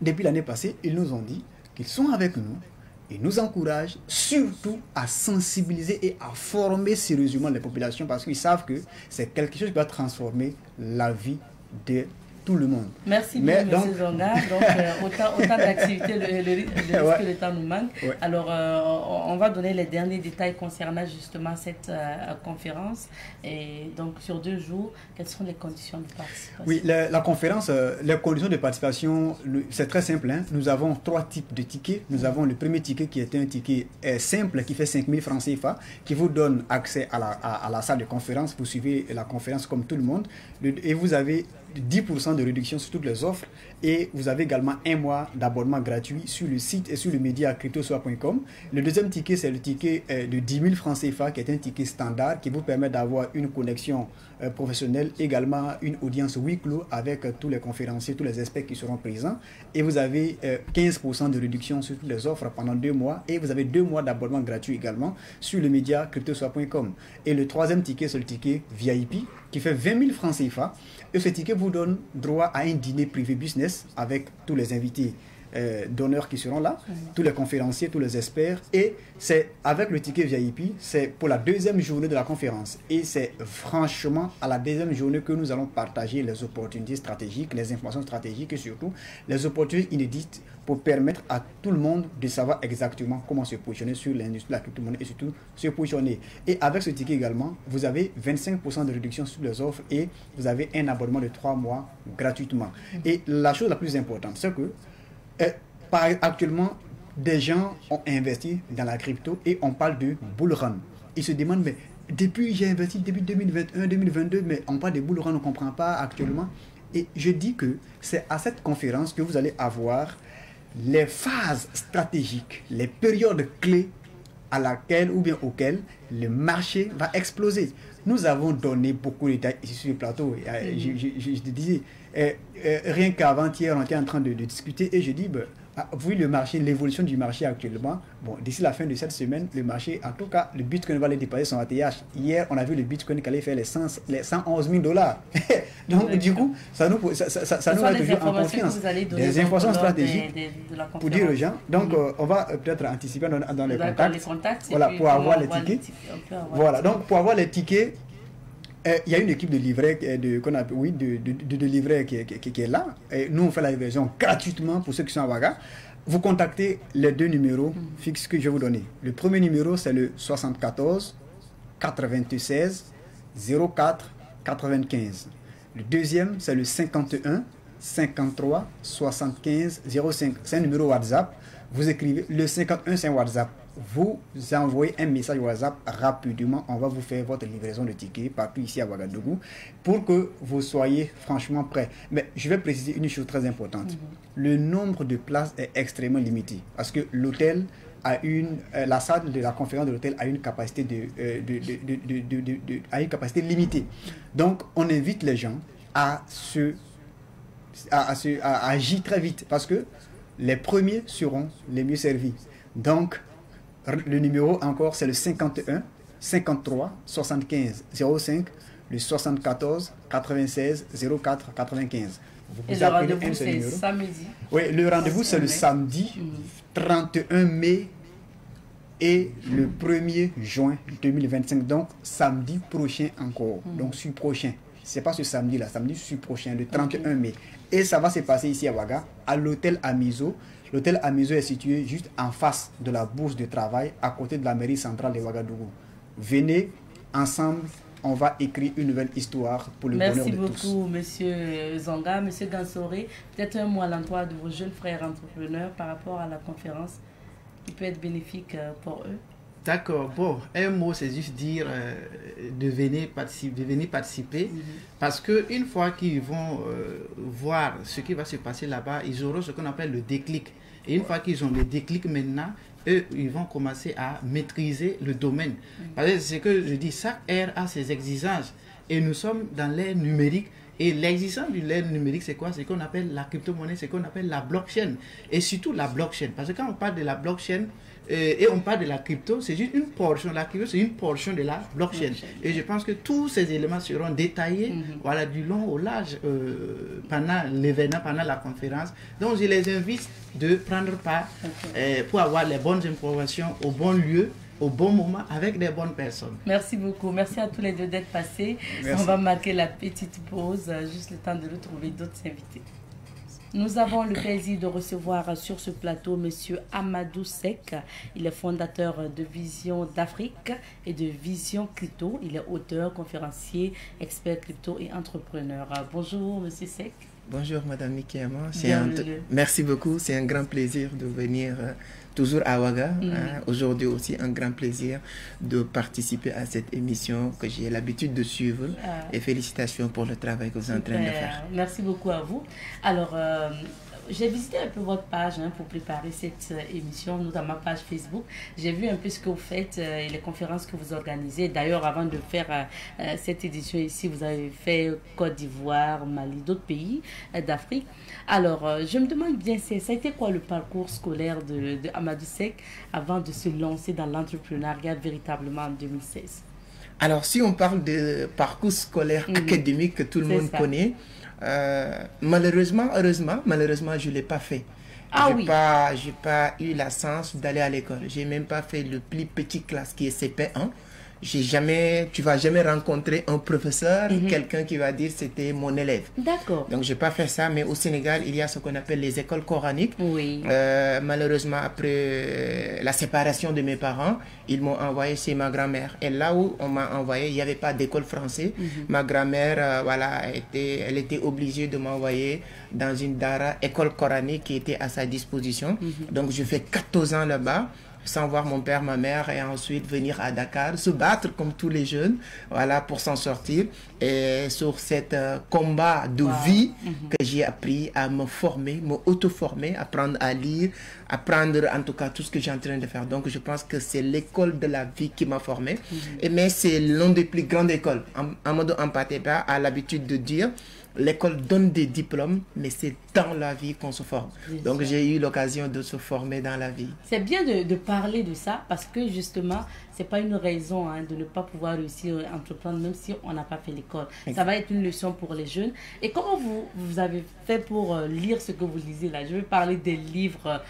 depuis l'année passée, ils nous ont dit qu'ils sont avec nous. Ils nous encouragent surtout à sensibiliser et à former sérieusement les populations, parce qu'ils savent que c'est quelque chose qui va transformer la vie des tout le monde. Merci bien, M. Zonga. Donc, autant d'activités, le risque que le temps nous manque. Ouais. Alors, on va donner les derniers détails concernant justement cette conférence. Et donc, sur 2 jours, quelles sont les conditions de participation? Oui, la conférence, les conditions de participation, c'est très simple. Hein. Nous avons 3 types de tickets. Nous avons le premier ticket qui est un ticket simple qui fait 5 000 francs CFA, qui vous donne accès à la salle de conférence. Vous suivez la conférence comme tout le monde. Et vous avez 10% de réduction sur toutes les offres et vous avez également 1 mois d'abonnement gratuit sur le site et sur le média cryptoswap.com. Le deuxième ticket, c'est le ticket de 10 000 francs CFA qui est un ticket standard qui vous permet d'avoir une connexion professionnelle, également une audience huis clos avec tous les conférenciers, tous les experts qui seront présents et vous avez 15% de réduction sur toutes les offres pendant 2 mois et vous avez 2 mois d'abonnement gratuit également sur le média cryptoswap.com. Et le troisième ticket, c'est le ticket VIP qui fait 20 000 francs CFA. Et ce ticket vous donne droit à un dîner privé business avec tous les invités d'honneur qui seront là, tous les conférenciers, tous les experts. Et c'est avec le ticket VIP, c'est pour la 2e journée de la conférence. Et c'est franchement à la 2e journée que nous allons partager les opportunités stratégiques, les informations stratégiques et surtout les opportunités inédites pour permettre à tout le monde de savoir exactement comment se positionner sur l'industrie de la crypto-monnaie et surtout se positionner. Et avec ce ticket également, vous avez 25% de réduction sur les offres et vous avez un abonnement de 3 mois gratuitement. Et la chose la plus importante, c'est que actuellement, des gens ont investi dans la crypto et on parle de bull run. Ils se demandent, mais depuis j'ai investi depuis 2021, 2022, mais on parle de bull run, on ne comprend pas actuellement. Et je dis que c'est à cette conférence que vous allez avoir les phases stratégiques, les périodes clés à laquelle ou bien auxquelles le marché va exploser. Nous avons donné beaucoup de détails ici sur le plateau. Je te disais, rien qu'avant-hier, on était en train de discuter et je dis, vu le marché, l'évolution du marché actuellement, bon, d'ici la fin de cette semaine, le marché, en tout cas, le Bitcoin va aller dépasser son ATH. Hier, on a vu le Bitcoin qui allait faire les 111 000 $. Donc, du coup, ça nous met toujours en confiance. Des informations stratégiques pour dire aux gens. Donc, on va peut-être anticiper dans les contacts. Voilà, pour avoir les tickets. Voilà, donc pour avoir les tickets, il y a une équipe de livrets de livrets qui est là. Et nous, on fait la livraison gratuitement pour ceux qui sont à Ouaga. Vous contactez les 2 numéros fixes que je vais vous donner. Le premier numéro, c'est le 74 96 04 95. Le deuxième, c'est le 51 53 75 05. C'est un numéro WhatsApp. Vous écrivez le 51, c'est un WhatsApp. Vous envoyez un message WhatsApp rapidement, on va vous faire votre livraison de tickets partout ici à Ouagadougou pour que vous soyez franchement prêts. Mais je vais préciser une chose très importante. Le nombre de places est extrêmement limité parce que l'hôtel a la salle de la conférence de l'hôtel a une capacité limitée. Donc on invite les gens à agir très vite parce que les premiers seront les mieux servis. Donc le numéro encore, c'est le 51 53 75 05, le 74 96 04 95. Et le rendez-vous, c'est samedi. Oui, le rendez-vous, c'est le samedi 31 mai et le 1er juin 2025. Donc, samedi prochain encore. Donc, sur prochain. Ce n'est pas ce samedi-là, samedi sur prochain, le 31 mai. Et ça va se passer ici à Ouaga, à l'hôtel Amizo. L'hôtel Amizo est situé juste en face de la bourse de travail, à côté de la mairie centrale de Ouagadougou. Venez, ensemble, on va écrire une nouvelle histoire pour le bonheur de tous. Merci beaucoup, Monsieur Zonga. Monsieur Gansoré, peut-être un mot à l'endroit de vos jeunes frères entrepreneurs par rapport à la conférence qui peut être bénéfique pour eux. D'accord, bon, un mot, c'est juste dire de venir participer, parce qu'une fois qu'ils vont voir ce qui va se passer là-bas, ils auront ce qu'on appelle le déclic. Et une fois qu'ils ont le déclic maintenant, eux, ils vont commencer à maîtriser le domaine. Parce que c'est que je dis, chaque ère a ses exigences. Et nous sommes dans l'ère numérique. Et l'existence de l'ère numérique, c'est quoi? C'est qu'on appelle la crypto-monnaie, c'est qu'on appelle la blockchain. Et surtout la blockchain. Parce que quand on parle de la blockchain, et on parle de la crypto, c'est juste une portion. La crypto, c'est une portion de la blockchain. Et je pense que tous ces éléments seront détaillés voilà, du long au large pendant l'événement, pendant la conférence. Donc, je les invite de prendre part pour avoir les bonnes informations au bon lieu, au bon moment, avec des bonnes personnes. Merci beaucoup. Merci à tous les deux d'être passés. Merci. On va marquer la petite pause, juste le temps de retrouver d'autres invités. Nous avons le plaisir de recevoir sur ce plateau M. Amadou Seck. Il est fondateur de Vision d'Afrique et de Vision Crypto. Il est auteur, conférencier, expert crypto et entrepreneur. Bonjour M. Seck. Bonjour Madame Mikeyama. Bienvenue. Merci beaucoup. C'est un grand plaisir de venir toujours à Ouaga. Aujourd'hui aussi un grand plaisir de participer à cette émission que j'ai l'habitude de suivre. Et félicitations pour le travail que vous êtes en train de faire. Merci beaucoup à vous. Alors, j'ai visité un peu votre page pour préparer cette émission, notamment page Facebook. J'ai vu un peu ce que vous faites et les conférences que vous organisez. D'ailleurs, avant de faire cette édition ici, vous avez fait Côte d'Ivoire, Mali, d'autres pays d'Afrique. Alors, je me demande bien, ça a été quoi le parcours scolaire de Amadou Seck avant de se lancer dans l'entrepreneuriat véritablement en 2016? Alors, si on parle de parcours scolaire académique que tout le monde connaît, malheureusement, je ne l'ai pas fait. J'ai pas eu la chance d'aller à l'école. J'ai même pas fait le plus petit classe qui est CP1. Tu vas jamais rencontrer un professeur, quelqu'un qui va dire c'était mon élève. D'accord. Donc j'ai pas fait ça, mais au Sénégal, il y a ce qu'on appelle les écoles coraniques. Oui. Malheureusement, après la séparation de mes parents, ils m'ont envoyé chez ma grand-mère. Et là où on m'a envoyé, il n'y avait pas d'école française. Ma grand-mère, elle était obligée de m'envoyer dans une dara, école coranique qui était à sa disposition. Donc je fais 14 ans là-bas, sans voir mon père, ma mère, et ensuite venir à Dakar, se battre comme tous les jeunes, voilà, pour s'en sortir. Et sur cet combat de vie que j'ai appris à me former, me auto-former, apprendre à lire, apprendre en tout cas tout ce que j'ai en train de faire. Donc je pense que c'est l'école de la vie qui m'a formé. Mais c'est l'une des plus grandes écoles. Amadou Hampâté-Bâ a l'habitude de dire, l'école donne des diplômes, mais c'est dans la vie qu'on se forme. Donc j'ai eu l'occasion de se former dans la vie. C'est bien de parler de ça parce que justement, c'est pas une raison de ne pas pouvoir réussir à entreprendre même si on n'a pas fait l'école. Ça va être une leçon pour les jeunes. Et comment vous avez fait pour lire ce que vous lisez là? Je vais parler des livres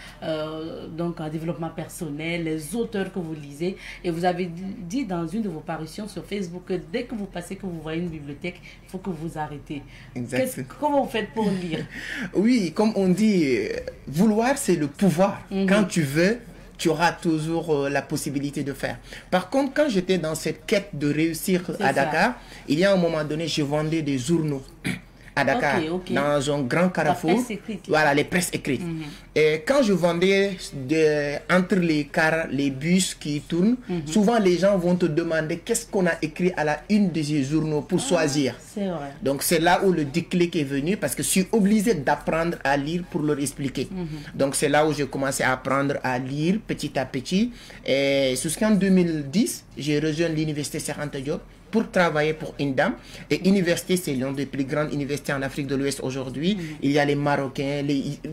donc en développement personnel, les auteurs que vous lisez. Et vous avez dit dans une de vos parutions sur Facebook que dès que vous passez, que vous voyez une bibliothèque, il faut que vous arrêtez. Comment vous faites pour lire? Oui, comme on dit, vouloir c'est le pouvoir. Quand tu veux, tu auras toujours la possibilité de faire. Par contre, quand j'étais dans cette quête de réussir à Dakar, il y a un moment donné, je vendais des journaux à Dakar, dans un grand carrefour. Voilà, les presses écrites. Et quand je vendais entre les cars, les bus qui tournent, souvent les gens vont te demander qu'est-ce qu'on a écrit à la une de ces journaux pour choisir. C'est vrai. Donc c'est là où le déclic est venu parce que je suis obligé d'apprendre à lire pour leur expliquer. Donc c'est là où j'ai commencé à apprendre à lire petit à petit. Et jusqu'en 2010, j'ai rejoint l'université Cheikh Anta Diop pour travailler pour INDAM. Et université, c'est l'une des plus grandes universités en Afrique de l'Ouest aujourd'hui. Il y a les Marocains,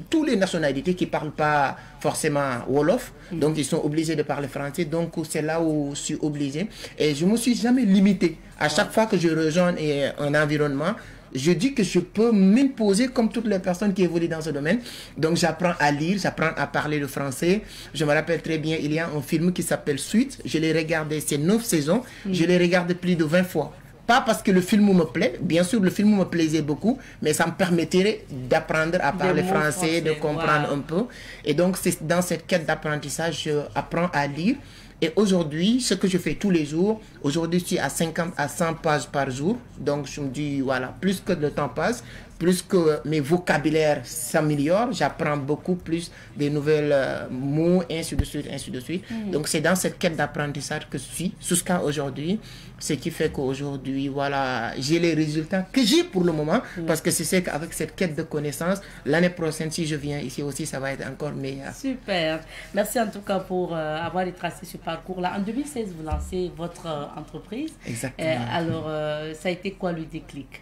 toutes les nationalités qui ne parlent pas forcément Wolof. Donc, ils sont obligés de parler français. Donc, c'est là où je suis obligé. Et je ne me suis jamais limité. À chaque fois que je rejoins un environnement, je dis que je peux m'imposer comme toutes les personnes qui évoluent dans ce domaine. Donc j'apprends à lire, j'apprends à parler le français. Je me rappelle très bien, il y a un film qui s'appelle Suite. Je l'ai regardé, c'est 9 saisons. Je l'ai regardé plus de 20 fois. Pas parce que le film me plaît, bien sûr le film me plaisait beaucoup, mais ça me permettrait d'apprendre à parler français, de comprendre un peu. Et donc c'est dans cette quête d'apprentissage, je apprends à lire. Et aujourd'hui, ce que je fais tous les jours, aujourd'hui je suis à 50 à 100 pages par jour. Donc je me dis, voilà, plus que le temps passe, plus que mes vocabulaires s'améliorent, j'apprends beaucoup plus des nouvelles mots, ainsi de suite, ainsi de suite. Donc c'est dans cette quête d'apprentissage que je suis jusqu'à aujourd'hui. Ce qui fait qu'aujourd'hui, voilà, j'ai les résultats que j'ai pour le moment. Parce que c'est qu'avec cette quête de connaissances, l'année prochaine, si je viens ici aussi, ça va être encore meilleur. Super. Merci en tout cas pour avoir retracé ce parcours-là. En 2016, vous lancez votre entreprise. Exactement. Alors, ça a été quoi le déclic?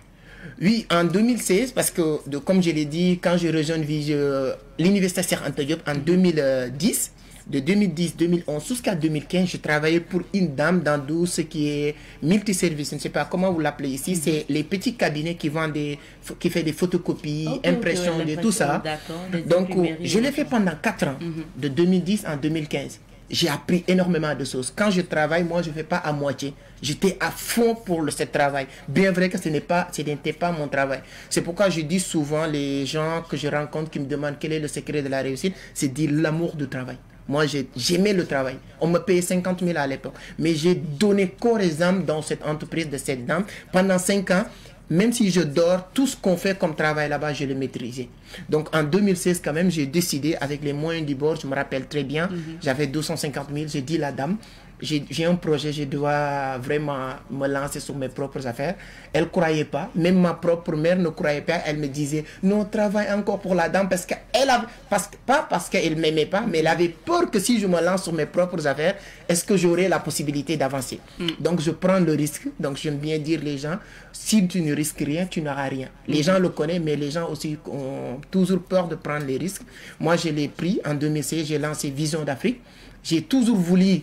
Oui, en 2016, parce que, comme je l'ai dit, quand je rejoins l'université Cheikh Anta Diop en 2010, de 2010, 2011 jusqu'à 2015, je travaillais pour une dame dans ce qui est multiservice. Je ne sais pas comment vous l'appelez ici. C'est les petits cabinets qui vendent qui fait des photocopies, impressions, de tout ça. Donc, je l'ai fait pendant 4 ans, de 2010 en 2015. J'ai appris énormément de choses. Quand je travaille, moi, je ne fais pas à moitié. J'étais à fond pour ce travail. Bien vrai que ce n'était pas mon travail. C'est pourquoi je dis souvent, les gens que je rencontre qui me demandent quel est le secret de la réussite, c'est dire l'amour du travail. Moi, j'aimais le travail. On me payait 50 000 à l'époque. Mais j'ai donné corps et âme dans cette entreprise de cette dame. Pendant 5 ans, même si je dors, tout ce qu'on fait comme travail là-bas, je le maîtrisais. Donc en 2016, quand même, j'ai décidé, avec les moyens du bord, je me rappelle très bien, j'avais 250 000, j'ai dit à la dame, j'ai un projet, je dois vraiment me lancer sur mes propres affaires. Elle ne croyait pas, même ma propre mère ne croyait pas. Elle me disait, non, travaille encore pour la dame, pas parce qu'elle ne m'aimait pas, mais elle avait peur que si je me lance sur mes propres affaires, est-ce que j'aurai la possibilité d'avancer? Donc je prends le risque. Donc j'aime bien dire les gens, si tu ne risques rien, tu n'auras rien. Les gens le connaissent, mais les gens aussi ont toujours peur de prendre les risques. Moi, je l'ai pris en 2016, j'ai lancé Vision d'Afrique. J'ai toujours voulu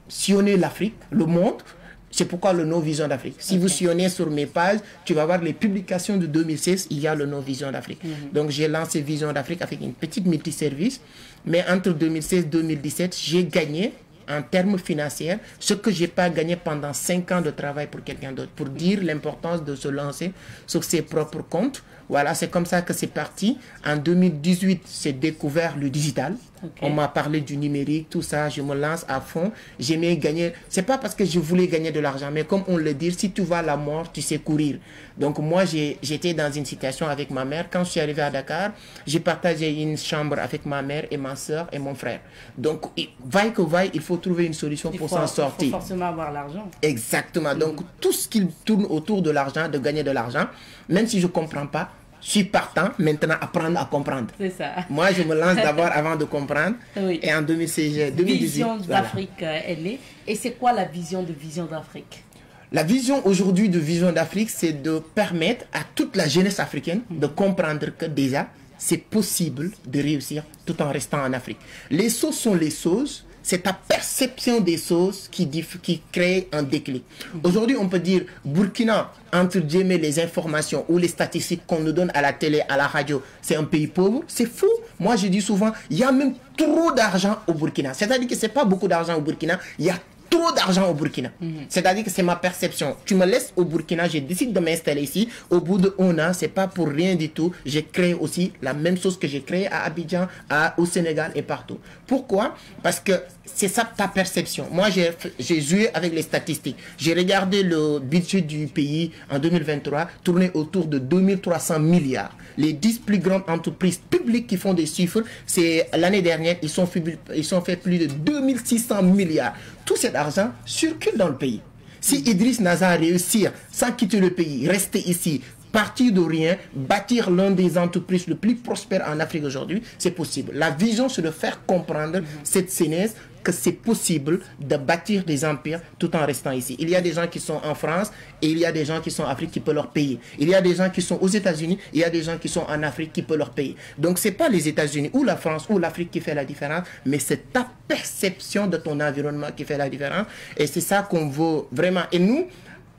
sillonner l'Afrique, le monde. C'est pourquoi le nom Vision d'Afrique. Si vous sillonnez sur mes pages, tu vas voir les publications de 2016, il y a le nom Vision d'Afrique. Donc j'ai lancé Vision d'Afrique avec une petite multiservice. Mais entre 2016 et 2017, j'ai gagné en termes financiers ce que je n'ai pas gagné pendant 5 ans de travail pour quelqu'un d'autre. Pour dire l'importance de se lancer sur ses propres comptes. Voilà, c'est comme ça que c'est parti. En 2018, j'ai découvert le digital. On m'a parlé du numérique, tout ça. Je me lance à fond. J'aimais gagner. C'est pas parce que je voulais gagner de l'argent, mais comme on le dit, si tu vas à la mort, tu sais courir. Donc moi, j'étais dans une situation avec ma mère. Quand je suis arrivé à Dakar, j'ai partagé une chambre avec ma mère et ma soeur et mon frère. Donc, vaille que vaille, il faut trouver une solution pour s'en sortir. Il faut forcément avoir l'argent. Exactement. Donc, tout ce qui tourne autour de l'argent, de gagner de l'argent, même si je ne comprends pas, je suis partant maintenant apprendre à comprendre. C'est ça. Moi, je me lance d'abord avant de comprendre. Oui. Et en 2018, Vision d'Afrique est née. Et c'est quoi la vision de Vision d'Afrique? La vision aujourd'hui de Vision d'Afrique, c'est de permettre à toute la jeunesse africaine de comprendre que déjà, c'est possible de réussir tout en restant en Afrique. Les choses sont les choses. C'est ta perception des choses qui crée un déclic. Aujourd'hui, on peut dire Burkina, entre guillemets, les informations ou les statistiques qu'on nous donne à la télé, à la radio, c'est un pays pauvre. C'est fou. Moi, je dis souvent, il y a même trop d'argent au Burkina. C'est-à-dire que ce n'est pas beaucoup d'argent au Burkina, il y a trop d'argent au Burkina. C'est-à-dire que c'est ma perception. Tu me laisses au Burkina, je décide de m'installer ici. Au bout de 1 an, c'est pas pour rien du tout. J'ai créé aussi la même chose que j'ai créé à Abidjan, au Sénégal et partout. Pourquoi? Parce que c'est ça ta perception. Moi, j'ai joué avec les statistiques. J'ai regardé le budget du pays en 2023 tourner autour de 2300 milliards. Les 10 plus grandes entreprises publiques qui font des chiffres, c'est l'année dernière, ils ont fait plus de 2600 milliards. Tout cet argent circule dans le pays. Si Idriss Naza réussit sans quitter le pays, rester ici, partir de rien, bâtir l'un des entreprises les plus prospères en Afrique aujourd'hui, c'est possible. La vision, c'est de faire comprendre cette sénesse que c'est possible de bâtir des empires tout en restant ici. Il y a des gens qui sont en France et il y a des gens qui sont en Afrique qui peuvent leur payer. Il y a des gens qui sont aux États-Unis, il y a des gens qui sont en Afrique qui peuvent leur payer. Donc, ce n'est pas les États-Unis ou la France ou l'Afrique qui fait la différence, mais c'est ta perception de ton environnement qui fait la différence. Et c'est ça qu'on veut vraiment. Et nous,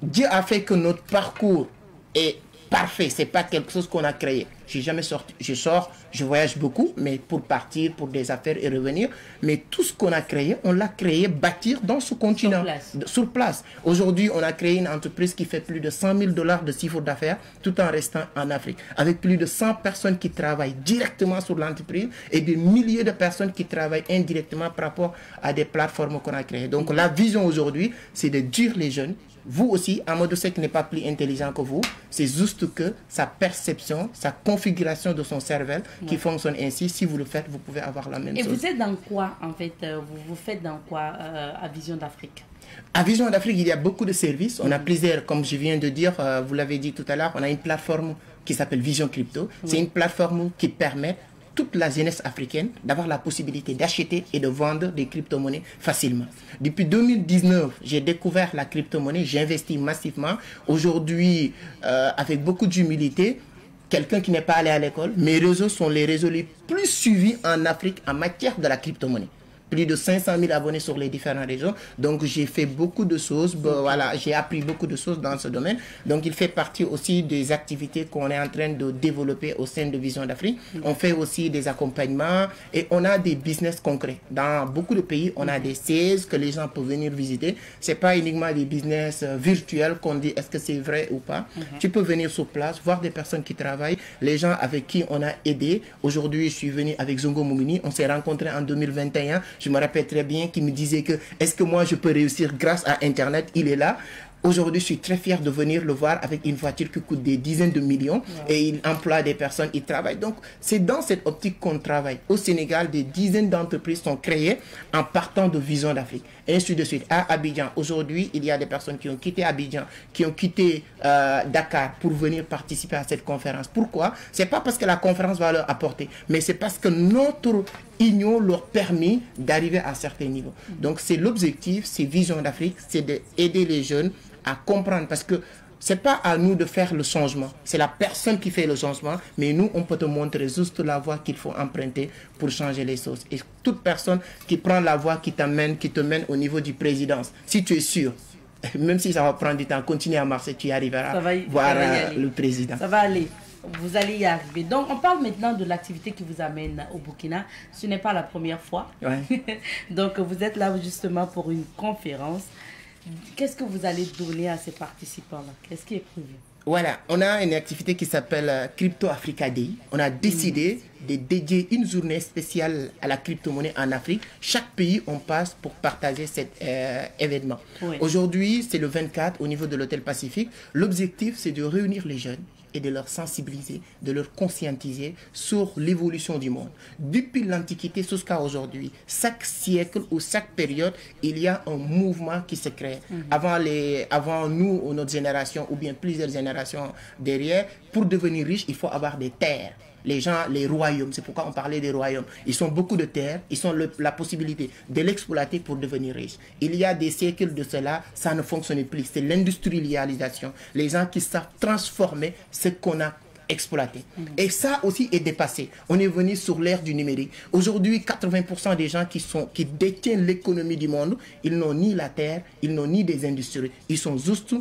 Dieu a fait que notre parcours est parfait. Ce n'est pas quelque chose qu'on a créé. Je n'ai jamais sorti. Je sors, je voyage beaucoup, mais pour partir, pour des affaires et revenir. Mais tout ce qu'on a créé, on l'a créé, bâtir dans ce continent. Sur place. Aujourd'hui, on a créé une entreprise qui fait plus de 100 000 $ de chiffre d'affaires tout en restant en Afrique. Avec plus de 100 personnes qui travaillent directement sur l'entreprise et des milliers de personnes qui travaillent indirectement par rapport à des plateformes qu'on a créées. Donc la vision aujourd'hui, c'est de dire les jeunes, vous aussi, Amadou Seck n'est pas plus intelligent que vous. C'est juste que sa perception, sa configuration de son cerveau qui fonctionne ainsi. Si vous le faites, vous pouvez avoir la même chose. Et vous êtes dans quoi, en fait vous faites dans quoi à Vision d'Afrique? À Vision d'Afrique, il y a beaucoup de services. On a plusieurs, comme je viens de dire, vous l'avez dit tout à l'heure, on a une plateforme qui s'appelle Vision Crypto. C'est une plateforme qui permet toute la jeunesse africaine d'avoir la possibilité d'acheter et de vendre des crypto-monnaies facilement. Depuis 2019, j'ai découvert la crypto-monnaie, j'ai investi massivement. Aujourd'hui, avec beaucoup d'humilité, quelqu'un qui n'est pas allé à l'école, mes réseaux sont les réseaux les plus suivis en Afrique en matière de la crypto-monnaie. plus de 500 000 abonnés sur les différentes régions. Donc, j'ai fait beaucoup de choses. Voilà, j'ai appris beaucoup de choses dans ce domaine. Donc, il fait partie aussi des activités qu'on est en train de développer au sein de Vision d'Afrique. On fait aussi des accompagnements et on a des business concrets. Dans beaucoup de pays, on a des sièges que les gens peuvent venir visiter. C'est pas uniquement des business virtuels qu'on dit est-ce que c'est vrai ou pas. Tu peux venir sur place, voir des personnes qui travaillent, les gens avec qui on a aidé. Aujourd'hui, je suis venu avec Zongo Mumini. On s'est rencontrés en 2021. Je me rappelle très bien qu'il me disait que est-ce que moi je peux réussir grâce à Internet? Il est là. Aujourd'hui, je suis très fier de venir le voir avec une voiture qui coûte des dizaines de millions et il emploie des personnes, il travaille. Donc, c'est dans cette optique qu'on travaille. Au Sénégal, des dizaines d'entreprises sont créées en partant de Vision d'Afrique. Et ainsi de suite. À Abidjan, aujourd'hui, il y a des personnes qui ont quitté Abidjan, qui ont quitté Dakar pour venir participer à cette conférence. Pourquoi? C'est pas parce que la conférence va leur apporter, mais c'est parce que notre union leur permet d'arriver à certains niveaux. Donc, c'est l'objectif, c'est Vision d'Afrique, c'est d'aider les jeunes à comprendre, parce que c'est pas à nous de faire le changement, c'est la personne qui fait le changement, mais nous on peut te montrer juste la voie qu'il faut emprunter pour changer les choses. Et toute personne qui prend la voie qui te mène au niveau du présidence, si tu es sûr, même si ça va prendre du temps, continue à marcher, tu y arriveras à voir le président. Ça va aller. Vous allez y arriver. Donc, on parle maintenant de l'activité qui vous amène au Burkina. Ce n'est pas la première fois. Ouais. Donc, vous êtes là justement pour une conférence. Qu'est-ce que vous allez donner à ces participants-là? Qu'est-ce qui est prévu? Voilà, on a une activité qui s'appelle Crypto Africa Day. On a décidé de dédier une journée spéciale à la crypto-monnaie en Afrique. Chaque pays, on passe pour partager cet événement. Oui. Aujourd'hui, c'est le 24 au niveau de l'Hôtel Pacifique. L'objectif, c'est de réunir les jeunes et de leur sensibiliser, de leur conscientiser sur l'évolution du monde. Depuis l'Antiquité jusqu'à aujourd'hui, chaque siècle ou chaque période, il y a un mouvement qui se crée. Avant nous, ou notre génération, ou bien plusieurs générations derrière, pour devenir riche, il faut avoir des terres. Les gens, les royaumes, c'est pourquoi on parlait des royaumes. Ils ont beaucoup de terres, ils ont la possibilité de l'exploiter pour devenir riches. Il y a des siècles de cela, ça ne fonctionnait plus. C'est l'industrialisation. Les gens qui savent transformer ce qu'on a exploité. Et ça aussi est dépassé. On est venu sur l'ère du numérique. Aujourd'hui, 80% des gens qui détiennent l'économie du monde, ils n'ont ni la terre, ils n'ont ni des industries. Ils sont juste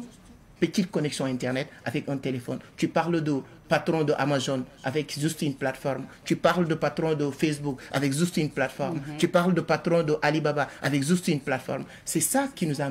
petite connexion Internet avec un téléphone. Tu parles de patron de Amazon avec juste une plateforme. Tu parles de patron de Facebook avec juste une plateforme. Tu parles de patron de Alibaba avec juste une plateforme. C'est ça qui nous a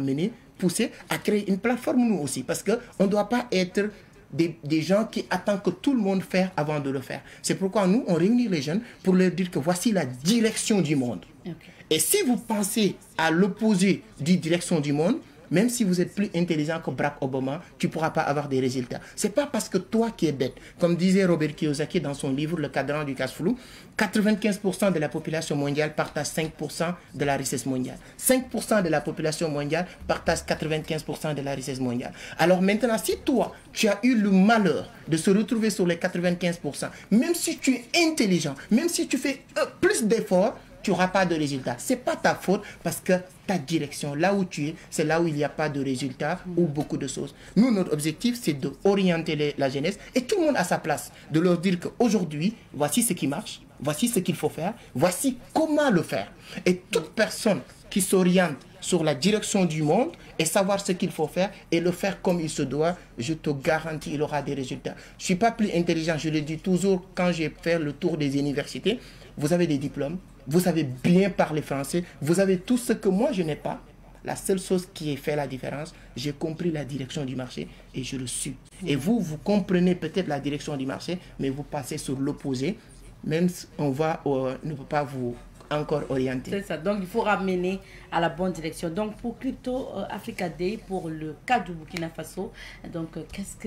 poussé à créer une plateforme nous aussi. Parce qu'on ne doit pas être des gens qui attendent que tout le monde fasse avant de le faire. C'est pourquoi nous, on réunit les jeunes pour leur dire que voici la direction du monde. Okay. Et si vous pensez à l'opposé de direction du monde, même si vous êtes plus intelligent que Barack Obama, tu ne pourras pas avoir des résultats. Ce n'est pas parce que toi qui es bête. Comme disait Robert Kiyosaki dans son livre Le cadran du cash-flow, 95% de la population mondiale partage 5% de la richesse mondiale. 5% de la population mondiale partage 95% de la richesse mondiale. Alors maintenant, si toi, tu as eu le malheur de se retrouver sur les 95%, même si tu es intelligent, même si tu fais plus d'efforts, tu n'auras pas de résultat. Ce n'est pas ta faute parce que ta direction, là où tu es, c'est là où il n'y a pas de résultat ou beaucoup de choses. Nous, notre objectif, c'est d'orienter la jeunesse et tout le monde à sa place. De leur dire qu'aujourd'hui, voici ce qui marche, voici ce qu'il faut faire, voici comment le faire. Et toute personne qui s'oriente sur la direction du monde et savoir ce qu'il faut faire et le faire comme il se doit, je te garantis, il aura des résultats. Je ne suis pas plus intelligent, je le dis toujours quand j'ai fait le tour des universités. Vous avez des diplômes, vous savez bien parler français, vous avez tout ce que moi je n'ai pas. La seule chose qui fait la différence, j'ai compris la direction du marché et je le suis. Et vous comprenez peut-être la direction du marché, mais vous passez sur l'opposé, même si on ne peut pas vous encore orienter. C'est ça, donc il faut ramener à la bonne direction. Donc pour Crypto Africa Day, pour le cas du Burkina Faso, donc qu'est-ce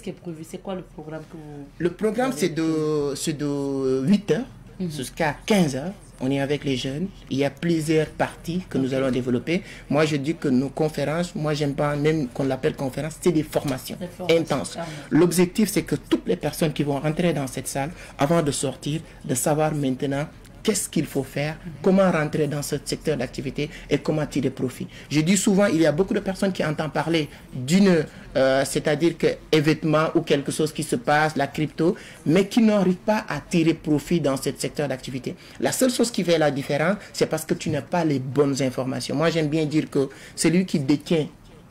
qui est prévu? C'est quoi le programme que vous... Le programme c'est de 8h jusqu'à 15h. On est avec les jeunes. Il y a plusieurs parties que nous allons développer. Moi, je dis que nos conférences, moi, j'aime pas même qu'on l'appelle conférence, c'est des formations intenses. L'objectif, c'est que toutes les personnes qui vont rentrer dans cette salle, avant de sortir, de savoir maintenant qu'est-ce qu'il faut faire, comment rentrer dans ce secteur d'activité et comment tirer profit. Je dis souvent, il y a beaucoup de personnes qui entendent parler d'une, c'est-à-dire que événement ou quelque chose qui se passe, la crypto, mais qui n'arrivent pas à tirer profit dans ce secteur d'activité. La seule chose qui fait la différence, c'est parce que tu n'as pas les bonnes informations. Moi, j'aime bien dire que celui qui détient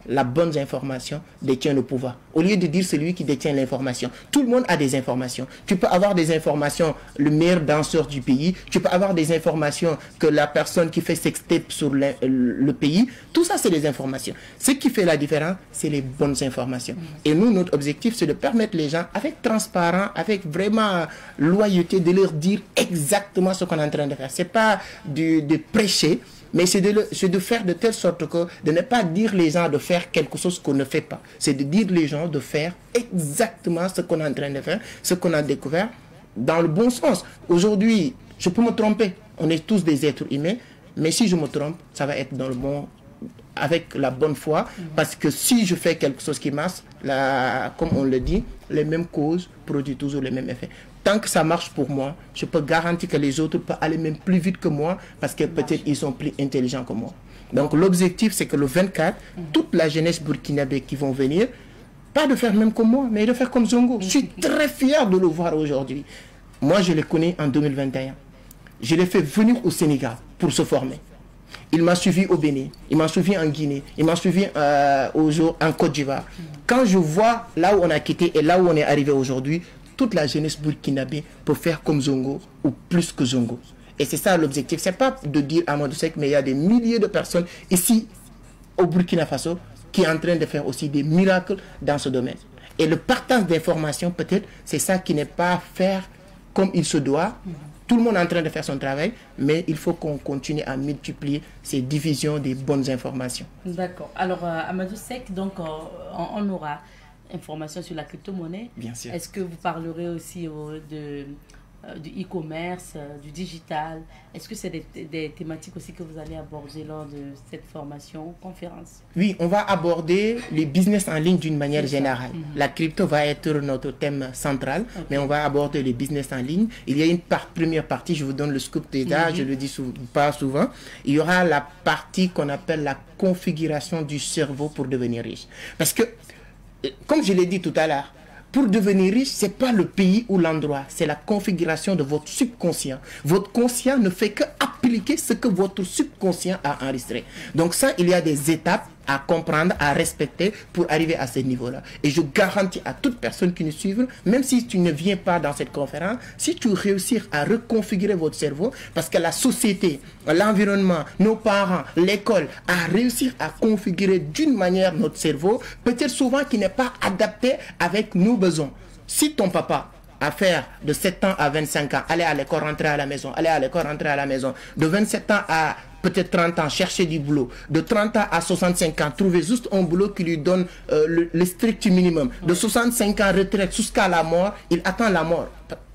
la bonne information détient le pouvoir. Au lieu de dire celui qui détient l'information. Tout le monde a des informations. Tu peux avoir des informations, le meilleur danseur du pays. Tu peux avoir des informations que la personne qui fait sextape sur le pays. Tout ça, c'est des informations. Ce qui fait la différence, c'est les bonnes informations. Et nous, notre objectif, c'est de permettre les gens, avec transparence, avec vraiment loyauté, de leur dire exactement ce qu'on est en train de faire. C'est pas de prêcher, mais c'est de faire de telle sorte que de ne pas dire les gens de faire quelque chose qu'on ne fait pas. C'est de dire les gens de faire exactement ce qu'on est en train de faire, ce qu'on a découvert dans le bon sens. Aujourd'hui, je peux me tromper. On est tous des êtres humains, mais si je me trompe, ça va être dans le bon, avec la bonne foi, parce que si je fais quelque chose qui marche, comme on le dit, les mêmes causes produisent toujours les mêmes effets. Tant que ça marche pour moi, je peux garantir que les autres peuvent aller même plus vite que moi parce que peut-être ils sont plus intelligents que moi. Donc l'objectif, c'est que le 24, toute la jeunesse burkinabé qui vont venir, pas de faire même comme moi, mais de faire comme Zongo. Je suis très fier de le voir aujourd'hui. Moi, je le connais en 2021. Je l'ai fait venir au Sénégal pour se former. Il m'a suivi au Bénin, il m'a suivi en Guinée, il m'a suivi en Côte d'Ivoire. Quand je vois là où on a quitté et là où on est arrivé aujourd'hui, toute la jeunesse burkinabé peut faire comme Zongo ou plus que Zongo. Et c'est ça l'objectif. C'est pas de dire Amadou Seck, mais il y a des milliers de personnes ici au Burkina Faso qui sont en train de faire aussi des miracles dans ce domaine. Et le partage d'informations, peut-être, c'est ça qui n'est pas faire comme il se doit. Tout le monde est en train de faire son travail, mais il faut qu'on continue à multiplier ces divisions des bonnes informations. D'accord. Alors, Amadou Seck, donc, on aura informations sur la crypto-monnaie. Bien sûr. Est-ce que vous parlerez aussi du e-commerce, du digital? Est-ce que c'est des thématiques aussi que vous allez aborder lors de cette formation, conférence? Oui, on va aborder les business en ligne d'une manière générale. La crypto va être notre thème central, mais on va aborder les business en ligne. Il y a une première partie, je vous donne le scoop déjà, je le dis pas souvent. Il y aura la partie qu'on appelle la configuration du cerveau pour devenir riche. Parce que comme je l'ai dit tout à l'heure, pour devenir riche, ce n'est pas le pays ou l'endroit, c'est la configuration de votre subconscient. Votre conscient ne fait qu'appliquer ce que votre subconscient a enregistré. Donc ça, il y a des étapes à comprendre, à respecter pour arriver à ce niveau-là. Et je garantis à toute personne qui nous suit, même si tu ne viens pas dans cette conférence, si tu réussis à reconfigurer votre cerveau, parce que la société, l'environnement, nos parents, l'école, a réussi à configurer d'une manière notre cerveau, peut-être souvent qui n'est pas adapté avec nos besoins. Si ton papa à faire de 7 ans à 25 ans, aller à l'école, rentrer à la maison, aller à l'école, rentrer à la maison, de 27 ans à peut-être 30 ans, chercher du boulot, de 30 ans à 65 ans, trouver juste un boulot qui lui donne le strict minimum, de 65 ans, retraite jusqu'à la mort, il attend la mort.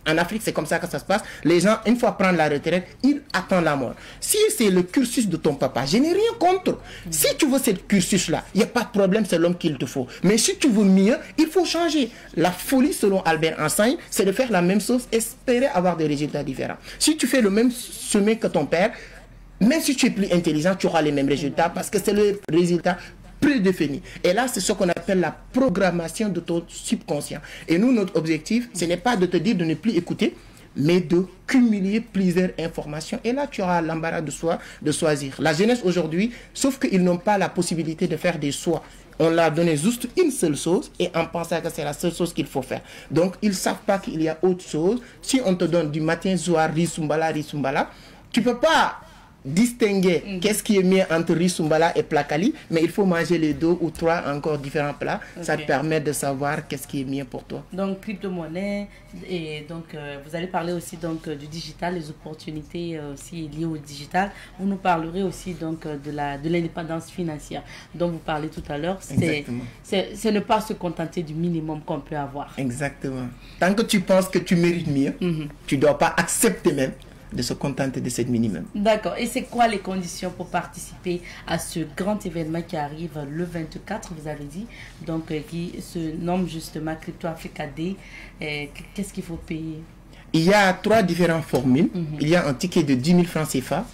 En Afrique, c'est comme ça que ça se passe. Les gens, une fois prendre la retraite, ils attendent la mort. Si c'est le cursus de ton papa, je n'ai rien contre. Si tu veux ce cursus-là, il n'y a pas de problème, c'est l'homme qu'il te faut. Mais si tu veux mieux, il faut changer. La folie, selon Albert Einstein, c'est de faire la même chose, espérer avoir des résultats différents. Si tu fais le même chemin que ton père, même si tu es plus intelligent, tu auras les mêmes résultats parce que c'est le résultat prédéfini. Et là, c'est ce qu'on appelle la programmation de ton subconscient. Et nous, notre objectif, ce n'est pas de te dire de ne plus écouter, mais de cumuler plusieurs informations. Et là, tu auras l'embarras de choisir. La jeunesse aujourd'hui, sauf qu'ils n'ont pas la possibilité de faire des choix. On leur a donné juste une seule chose et en pensant que c'est la seule chose qu'il faut faire. Donc, ils ne savent pas qu'il y a autre chose. Si on te donne du matin, soir, risumbala, tu ne peux pas distinguer qu'est-ce qui est mieux entre risumbala et plakali, mais il faut manger les 2 ou 3 encore différents plats. Ça te permet de savoir qu'est-ce qui est mieux pour toi. Donc crypto-monnaie, et donc vous allez parler aussi donc du digital, les opportunités aussi liées au digital. Vous nous parlerez aussi donc de l'indépendance financière dont vous parlez tout à l'heure. C'est ne pas se contenter du minimum qu'on peut avoir. Exactement. Tant que tu penses que tu mérites mieux, tu ne dois pas accepter même de se contenter de cette minimum. D'accord. Et c'est quoi les conditions pour participer à ce grand événement qui arrive le 24, vous avez dit, donc qui se nomme justement Crypto Africa Day. Qu'est-ce qu'il faut payer? Il y a 3 différentes formules. Il y a un ticket de 10 000 francs CFA.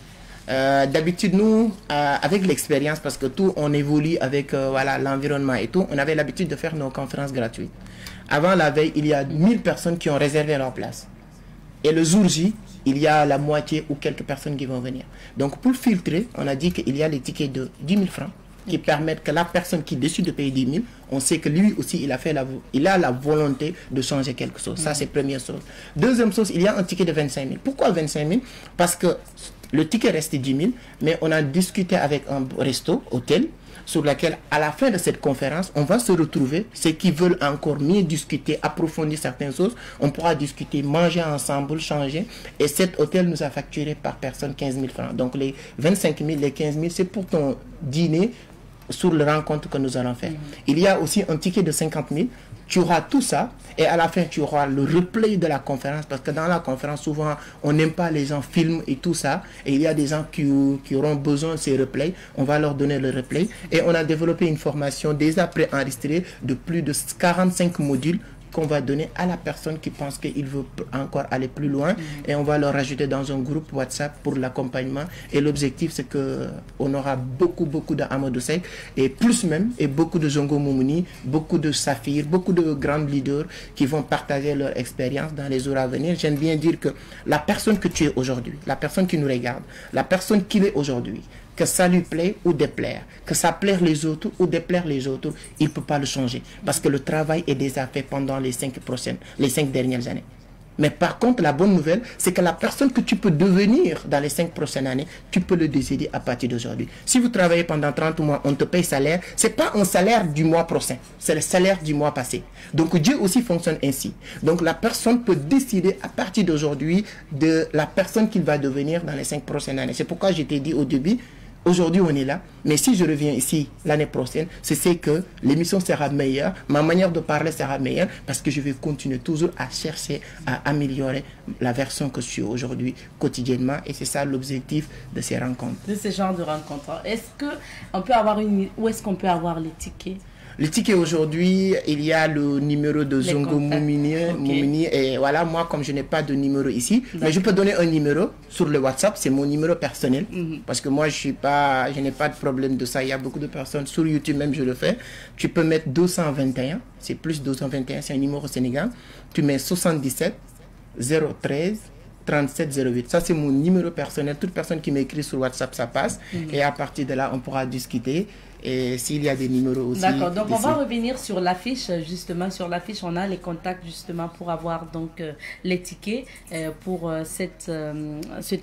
D'habitude, nous, avec l'expérience, parce que tout, on évolue avec voilà, l'environnement et tout, on avait l'habitude de faire nos conférences gratuites. Avant la veille, il y a 1000 personnes qui ont réservé leur place. Et le jour J, il y a la moitié ou quelques personnes qui vont venir. Donc, pour filtrer, on a dit qu'il y a les tickets de 10 000 francs qui permettent que la personne qui décide de payer 10 000, on sait que lui aussi, il a la volonté de changer quelque chose. Ça, c'est première chose. Deuxième chose, il y a un ticket de 25 000. Pourquoi 25 000? Parce que le ticket reste 10 000, mais on a discuté avec un resto, hôtel, sur laquelle, à la fin de cette conférence, on va se retrouver. Ceux qui veulent encore mieux discuter, approfondir certaines choses, on pourra discuter, manger ensemble, changer. Et cet hôtel nous a facturé par personne 15 000 francs. Donc les 25 000, les 15 000, c'est pour ton dîner sur le rencontre que nous allons faire. Il y a aussi un ticket de 50 000. Tu auras tout ça et à la fin tu auras le replay de la conférence, parce que dans la conférence souvent on n'aime pas les gens filment et tout ça, et il y a des gens qui auront besoin de ces replays. On va leur donner le replay et on a développé une formation déjà préenregistrée de plus de 45 modules qu'on va donner à la personne qui pense qu'il veut encore aller plus loin, et on va le rajouter dans un groupe WhatsApp pour l'accompagnement. Et l'objectif, c'est qu'on aura beaucoup d'Amadou Seck et plus même, et beaucoup de Zongo Moumouni, beaucoup de Saphir, beaucoup de grands leaders qui vont partager leur expérience dans les jours à venir. J'aime bien dire que la personne que tu es aujourd'hui, la personne qui nous regarde, la personne qu'il est aujourd'hui, que ça lui plaît ou déplaire, que ça plaire les autres ou déplaire les autres, il ne peut pas le changer. Parce que le travail est déjà fait pendant les 5 dernières années. Mais par contre, la bonne nouvelle, c'est que la personne que tu peux devenir dans les 5 prochaines années, tu peux le décider à partir d'aujourd'hui. Si vous travaillez pendant 30 mois, on te paye salaire, ce n'est pas un salaire du mois prochain, c'est le salaire du mois passé. Donc Dieu aussi fonctionne ainsi. Donc la personne peut décider à partir d'aujourd'hui de la personne qu'il va devenir dans les 5 prochaines années. C'est pourquoi je t'ai dit au début, aujourd'hui on est là, mais si je reviens ici l'année prochaine, c'est que l'émission sera meilleure, ma manière de parler sera meilleure, parce que je vais continuer toujours à chercher à améliorer la version que je suis aujourd'hui quotidiennement, et c'est ça l'objectif de ces rencontres. De ce genre de rencontres. Est-ce qu'on peut avoir où est-ce qu'on peut avoir les tickets? Les tickets aujourd'hui, il y a le numéro de Zongo Moumouni, et voilà, moi comme je n'ai pas de numéro ici, mais je peux donner un numéro sur le WhatsApp, c'est mon numéro personnel, parce que moi je n'ai pas de problème de ça. Il y a beaucoup de personnes sur YouTube, même je le fais. Tu peux mettre 221, c'est plus 221, c'est un numéro Sénégal. Tu mets 77 013 37 08. Ça c'est mon numéro personnel. Toute personne qui m'écrit sur WhatsApp, ça passe, et à partir de là on pourra discuter. Et s'il y a des numéros aussi. D'accord, donc on va revenir sur l'affiche. Justement, sur l'affiche, on a les contacts justement pour avoir donc les tickets pour cet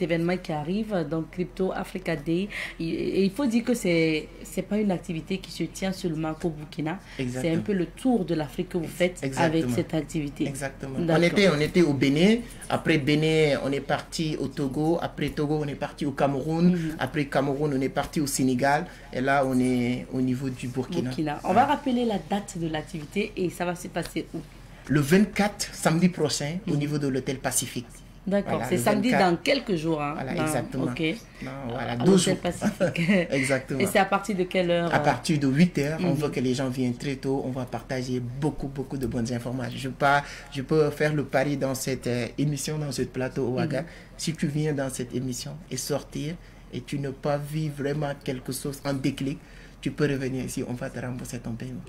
événement qui arrive, donc Crypto Africa Day. Et il faut dire que c'est pas une activité qui se tient seulement au Burkina. C'est un peu le tour de l'Afrique que vous faites avec cette activité. Exactement. On était au Bénin. Après Bénin, on est parti au Togo. Après Togo, on est parti au Cameroun. Après Cameroun, on est parti au Sénégal. Et là, on est au niveau du Burkina. On va rappeler la date de l'activité et ça va se passer où? Le 24, samedi prochain, au niveau de l'hôtel Pacifique. D'accord, voilà, c'est samedi 24, dans quelques jours. Hein. Voilà, exactement. Ok. Voilà, 12 jours. Pacifique. Exactement. Et c'est à partir de quelle heure? À partir de 8 heures, on veut que les gens viennent très tôt. On va partager beaucoup de bonnes informations. Je peux faire le pari dans cette émission, dans ce plateau au Ouaga. Si tu viens dans cette émission et sortir, et tu n'as pas vu vraiment quelque chose en déclic, tu peux revenir ici, on va te rembourser ton paiement.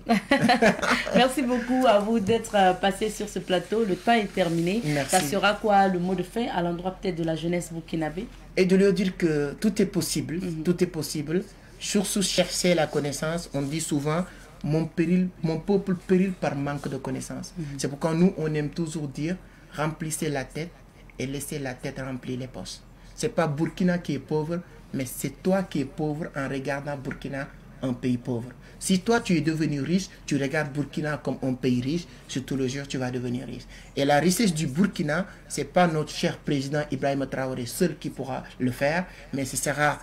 Merci beaucoup à vous d'être passé sur ce plateau. Le temps est terminé. Merci. Ça sera quoi le mot de fin à l'endroit peut-être de la jeunesse burkinabé? Et de leur dire que tout est possible. Tout est possible. Surtout chercher la connaissance. On dit souvent, mon peuple périt par manque de connaissance. C'est pourquoi nous, on aime toujours dire, remplissez la tête et laissez la tête remplir les poches. C'est pas Burkina qui est pauvre, mais c'est toi qui es pauvre en regardant Burkina un pays pauvre. Si toi tu es devenu riche, tu regardes Burkina comme un pays riche, surtout le jour tu vas devenir riche. Et la richesse du Burkina, c'est pas notre cher président Ibrahima Traoré seul qui pourra le faire, mais ce sera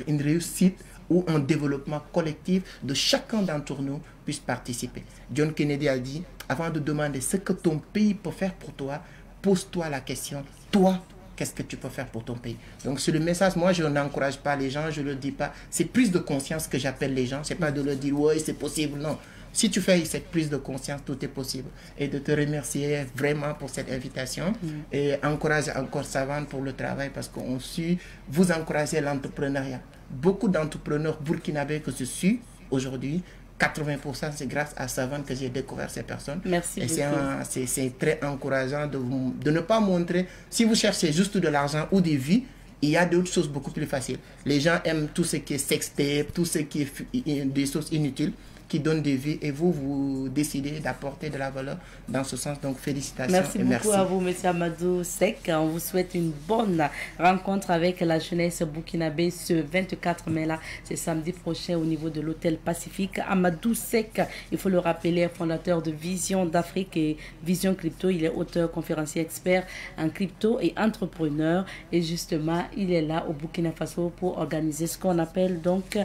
une réussite ou un développement collectif de chacun d'entre nous puisse participer. John Kennedy a dit, avant de demander ce que ton pays peut faire pour toi, pose-toi la question, toi, qu'est-ce que tu peux faire pour ton pays? Donc, c'est le message. Moi, je n'encourage pas les gens, je ne le dis pas. C'est prise de conscience que j'appelle les gens. Ce n'est pas de leur dire, oui, c'est possible. Non. Si tu fais cette prise de conscience, tout est possible. Et de te remercier vraiment pour cette invitation et encourager encore Savane pour le travail parce qu'on suit, vous encouragez l'entrepreneuriat. Beaucoup d'entrepreneurs burkinabés que je suis aujourd'hui, 80% c'est grâce à Savane que j'ai découvert ces personnes. Merci beaucoup. C'est très encourageant de ne pas montrer, si vous cherchez juste de l'argent ou des vies, il y a d'autres choses beaucoup plus faciles. Les gens aiment tout ce qui est sextape, tout ce qui est des choses inutiles qui donnent des vies et vous décidez d'apporter de la valeur dans ce sens. Donc félicitations. Merci et beaucoup à vous, M. Amadou Seck. On vous souhaite une bonne rencontre avec la jeunesse burkinabé ce 24 mai là. C'est samedi prochain au niveau de l'hôtel Pacifique. Amadou Seck, il faut le rappeler, est fondateur de Vision d'Afrique et Vision Crypto. Il est auteur, conférencier, expert en crypto et entrepreneur. Et justement, il est là au Burkina Faso pour organiser ce qu'on appelle donc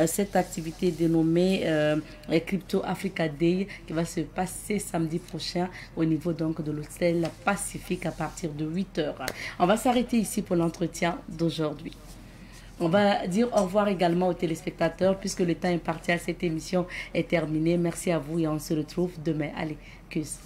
cette activité dénommée Crypto Africa Day qui va se passer samedi prochain au niveau donc de l'hôtel Pacifique à partir de 8h. On va s'arrêter ici pour l'entretien d'aujourd'hui. On va dire au revoir également aux téléspectateurs puisque le temps imparti à cette émission est terminé. Merci à vous et on se retrouve demain. Allez, cuisse.